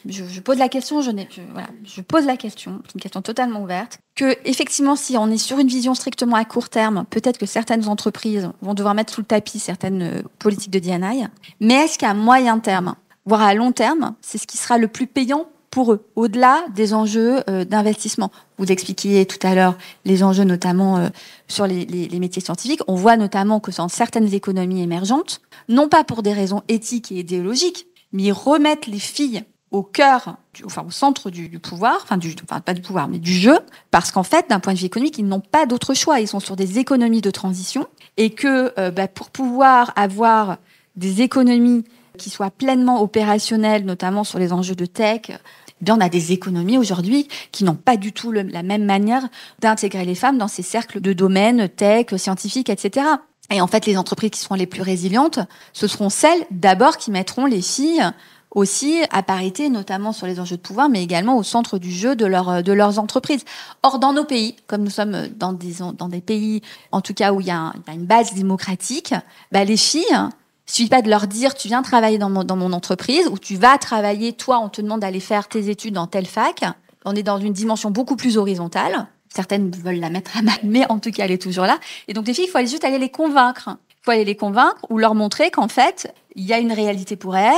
je pose la question, je pose la question, c'est une question totalement ouverte, que effectivement, si on est sur une vision strictement à court terme, peut-être que certaines entreprises vont devoir mettre sous le tapis certaines politiques de D&I, mais est-ce qu'à moyen terme, voire à long terme, c'est ce qui sera le plus payant pour eux, au-delà des enjeux d'investissement? Vous expliquiez tout à l'heure les enjeux notamment sur les métiers scientifiques. On voit notamment que dans certaines économies émergentes, non pas pour des raisons éthiques et idéologiques, mais ils remettent les filles au cœur, au centre du pouvoir, pas du pouvoir, mais du jeu, parce qu'en fait, d'un point de vue économique, ils n'ont pas d'autre choix. Ils sont sur des économies de transition et que pour pouvoir avoir des économies qui soient pleinement opérationnelles, notamment sur les enjeux de tech, on a des économies aujourd'hui qui n'ont pas du tout la même manière d'intégrer les femmes dans ces cercles de domaines tech, scientifiques, etc. Et en fait, les entreprises qui seront les plus résilientes, ce seront celles d'abord qui mettront les filles aussi à parité, notamment sur les enjeux de pouvoir, mais également au centre du jeu de leurs entreprises. Or, dans nos pays, comme nous sommes dans des pays, en tout cas où il y a une base démocratique, les filles... Il suffit pas de leur dire tu viens travailler dans mon entreprise ou tu vas travailler, toi on te demande d'aller faire tes études dans telle fac. On est dans une dimension beaucoup plus horizontale. Certaines veulent la mettre à mal, mais en tout cas elle est toujours là. Et donc les filles, il faut juste aller les convaincre. Il faut aller les convaincre ou leur montrer qu'en fait il y a une réalité pour elles,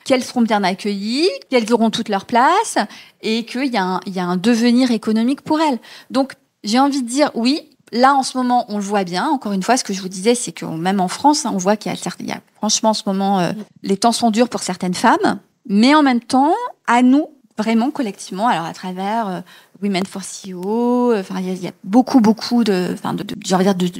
qu'elles seront bien accueillies, qu'elles auront toute leur place et qu'il y a un devenir économique pour elles. Donc j'ai envie de dire oui. Là, en ce moment, on le voit bien. Encore une fois, ce que je vous disais, c'est que même en France, on voit qu'il y a franchement, en ce moment, les temps sont durs pour certaines femmes. Mais en même temps, à nous vraiment collectivement, alors à travers Women for CEO, enfin il y a beaucoup de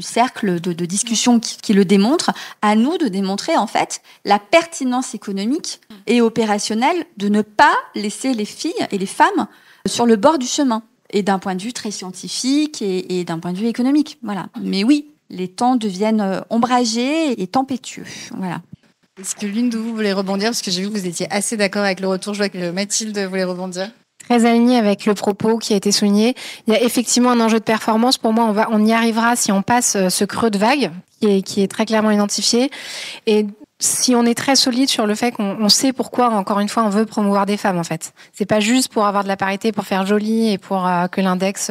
cercles de discussions qui le démontrent. À nous de démontrer en fait la pertinence économique et opérationnelle de ne pas laisser les filles et les femmes sur le bord du chemin, et d'un point de vue très scientifique et d'un point de vue économique. Voilà. Mais oui, les temps deviennent ombragés et tempétueux. Voilà. Est-ce que l'une de vous voulait rebondir? Parce que j'ai vu que vous étiez assez d'accord avec le retour. Je vois que Mathilde voulait rebondir. Très aligné avec le propos qui a été souligné. Il y a effectivement un enjeu de performance. Pour moi, on y arrivera si on passe ce creux de vague qui est très clairement identifié. Et si on est très solide sur le fait qu'on sait pourquoi, encore une fois, on veut promouvoir des femmes, en fait. C'est pas juste pour avoir de la parité, pour faire joli et pour que l'index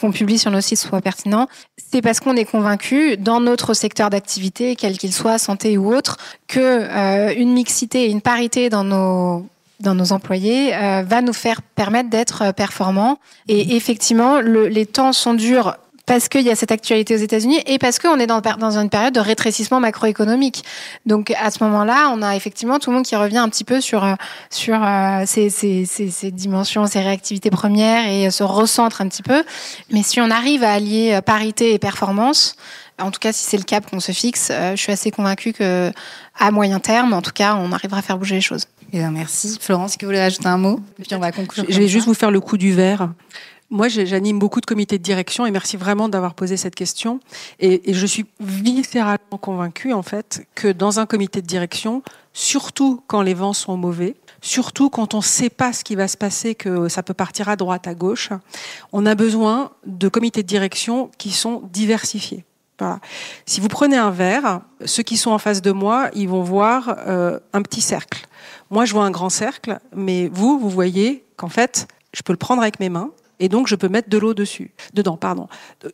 qu'on publie sur nos sites soit pertinent. C'est parce qu'on est convaincu, dans notre secteur d'activité, quel qu'il soit, santé ou autre, que une mixité et une parité dans nos employés va nous permettre d'être performants. Et effectivement, les temps sont durs parce qu'il y a cette actualité aux États-Unis et parce qu'on est dans une période de rétrécissement macroéconomique. Donc à ce moment-là, on a effectivement tout le monde qui revient un petit peu sur ces dimensions, ces réactivités premières et se recentre un petit peu. Mais si on arrive à allier parité et performance, en tout cas si c'est le cap qu'on se fixe, je suis assez convaincue que à moyen terme, en tout cas, on arrivera à faire bouger les choses. Eh bien, merci. Florence, est-ce que vous voulez rajouter un mot? Et puis on va conclure. Je vais juste vous faire le coup du verre. Moi, j'anime beaucoup de comités de direction et merci vraiment d'avoir posé cette question. Et je suis viscéralement convaincue, en fait, que dans un comité de direction, surtout quand les vents sont mauvais, surtout quand on ne sait pas ce qui va se passer, que ça peut partir à droite, à gauche, on a besoin de comités de direction qui sont diversifiés. Voilà. Si vous prenez un verre, ceux qui sont en face de moi, ils vont voir un petit cercle. Moi, je vois un grand cercle, mais vous voyez qu'en fait, je peux le prendre avec mes mains et donc je peux mettre de l'eau dedans.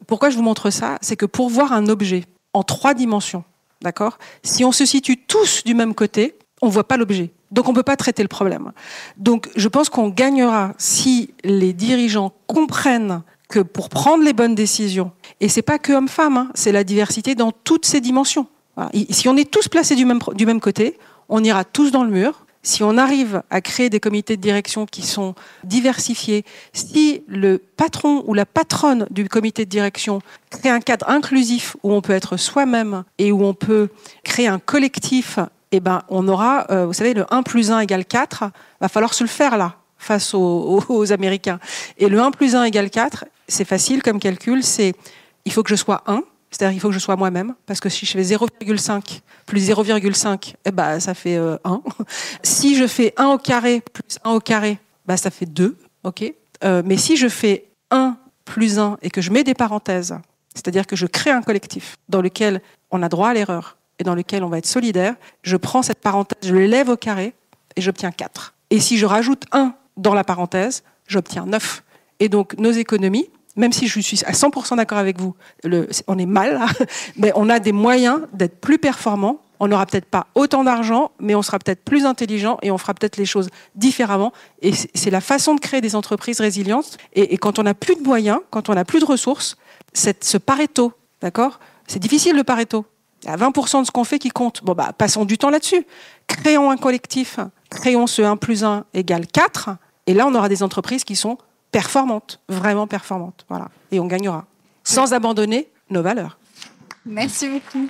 Pourquoi je vous montre ça? C'est que pour voir un objet en 3 dimensions, d'accord, si on se situe tous du même côté, on ne voit pas l'objet. Donc on ne peut pas traiter le problème. Donc je pense qu'on gagnera si les dirigeants comprennent que pour prendre les bonnes décisions, et c'est pas que hommes-femmes, c'est la diversité dans toutes ces dimensions. Voilà. Si on est tous placés du même côté, on ira tous dans le mur. Si on arrive à créer des comités de direction qui sont diversifiés, si le patron ou la patronne du comité de direction crée un cadre inclusif où on peut être soi-même et où on peut créer un collectif, eh ben, on aura, vous savez, le 1 plus 1 égale 4, va falloir se le faire là, face aux Américains. Et le 1 plus 1 égale 4, c'est facile comme calcul, il faut que je sois 1, c'est-à-dire il faut que je sois moi-même, parce que si je fais 0,5 plus 0,5, eh ben, ça fait 1. Si je fais 1 au carré plus 1 au carré, ben, ça fait 2. Okay, mais si je fais 1 plus 1 et que je mets des parenthèses, c'est-à-dire que je crée un collectif dans lequel on a droit à l'erreur et dans lequel on va être solidaire, je prends cette parenthèse, je l'élève au carré et j'obtiens 4. Et si je rajoute 1 dans la parenthèse, j'obtiens 9. Et donc nos économies, même si je suis à 100% d'accord avec vous, on est mal, là, mais on a des moyens d'être plus performants. On n'aura peut-être pas autant d'argent, mais on sera peut-être plus intelligent et on fera peut-être les choses différemment. Et c'est la façon de créer des entreprises résilientes. Et quand on n'a plus de moyens, quand on n'a plus de ressources, ce Pareto, d'accord ? C'est difficile le Pareto. Il y a 20% de ce qu'on fait qui compte. Bon, passons du temps là-dessus. Créons un collectif. Créons ce 1 plus 1 égale 4. Et là, on aura des entreprises qui sont performantes, vraiment performantes. Voilà. Et on gagnera. Sans abandonner nos valeurs. Merci beaucoup.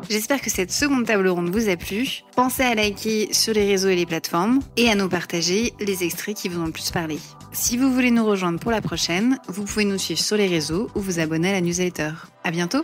J'espère que cette seconde table ronde vous a plu. Pensez à liker sur les réseaux et les plateformes et à nous partager les extraits qui vous ont le plus parlé. Si vous voulez nous rejoindre pour la prochaine, vous pouvez nous suivre sur les réseaux ou vous abonner à la newsletter. À bientôt!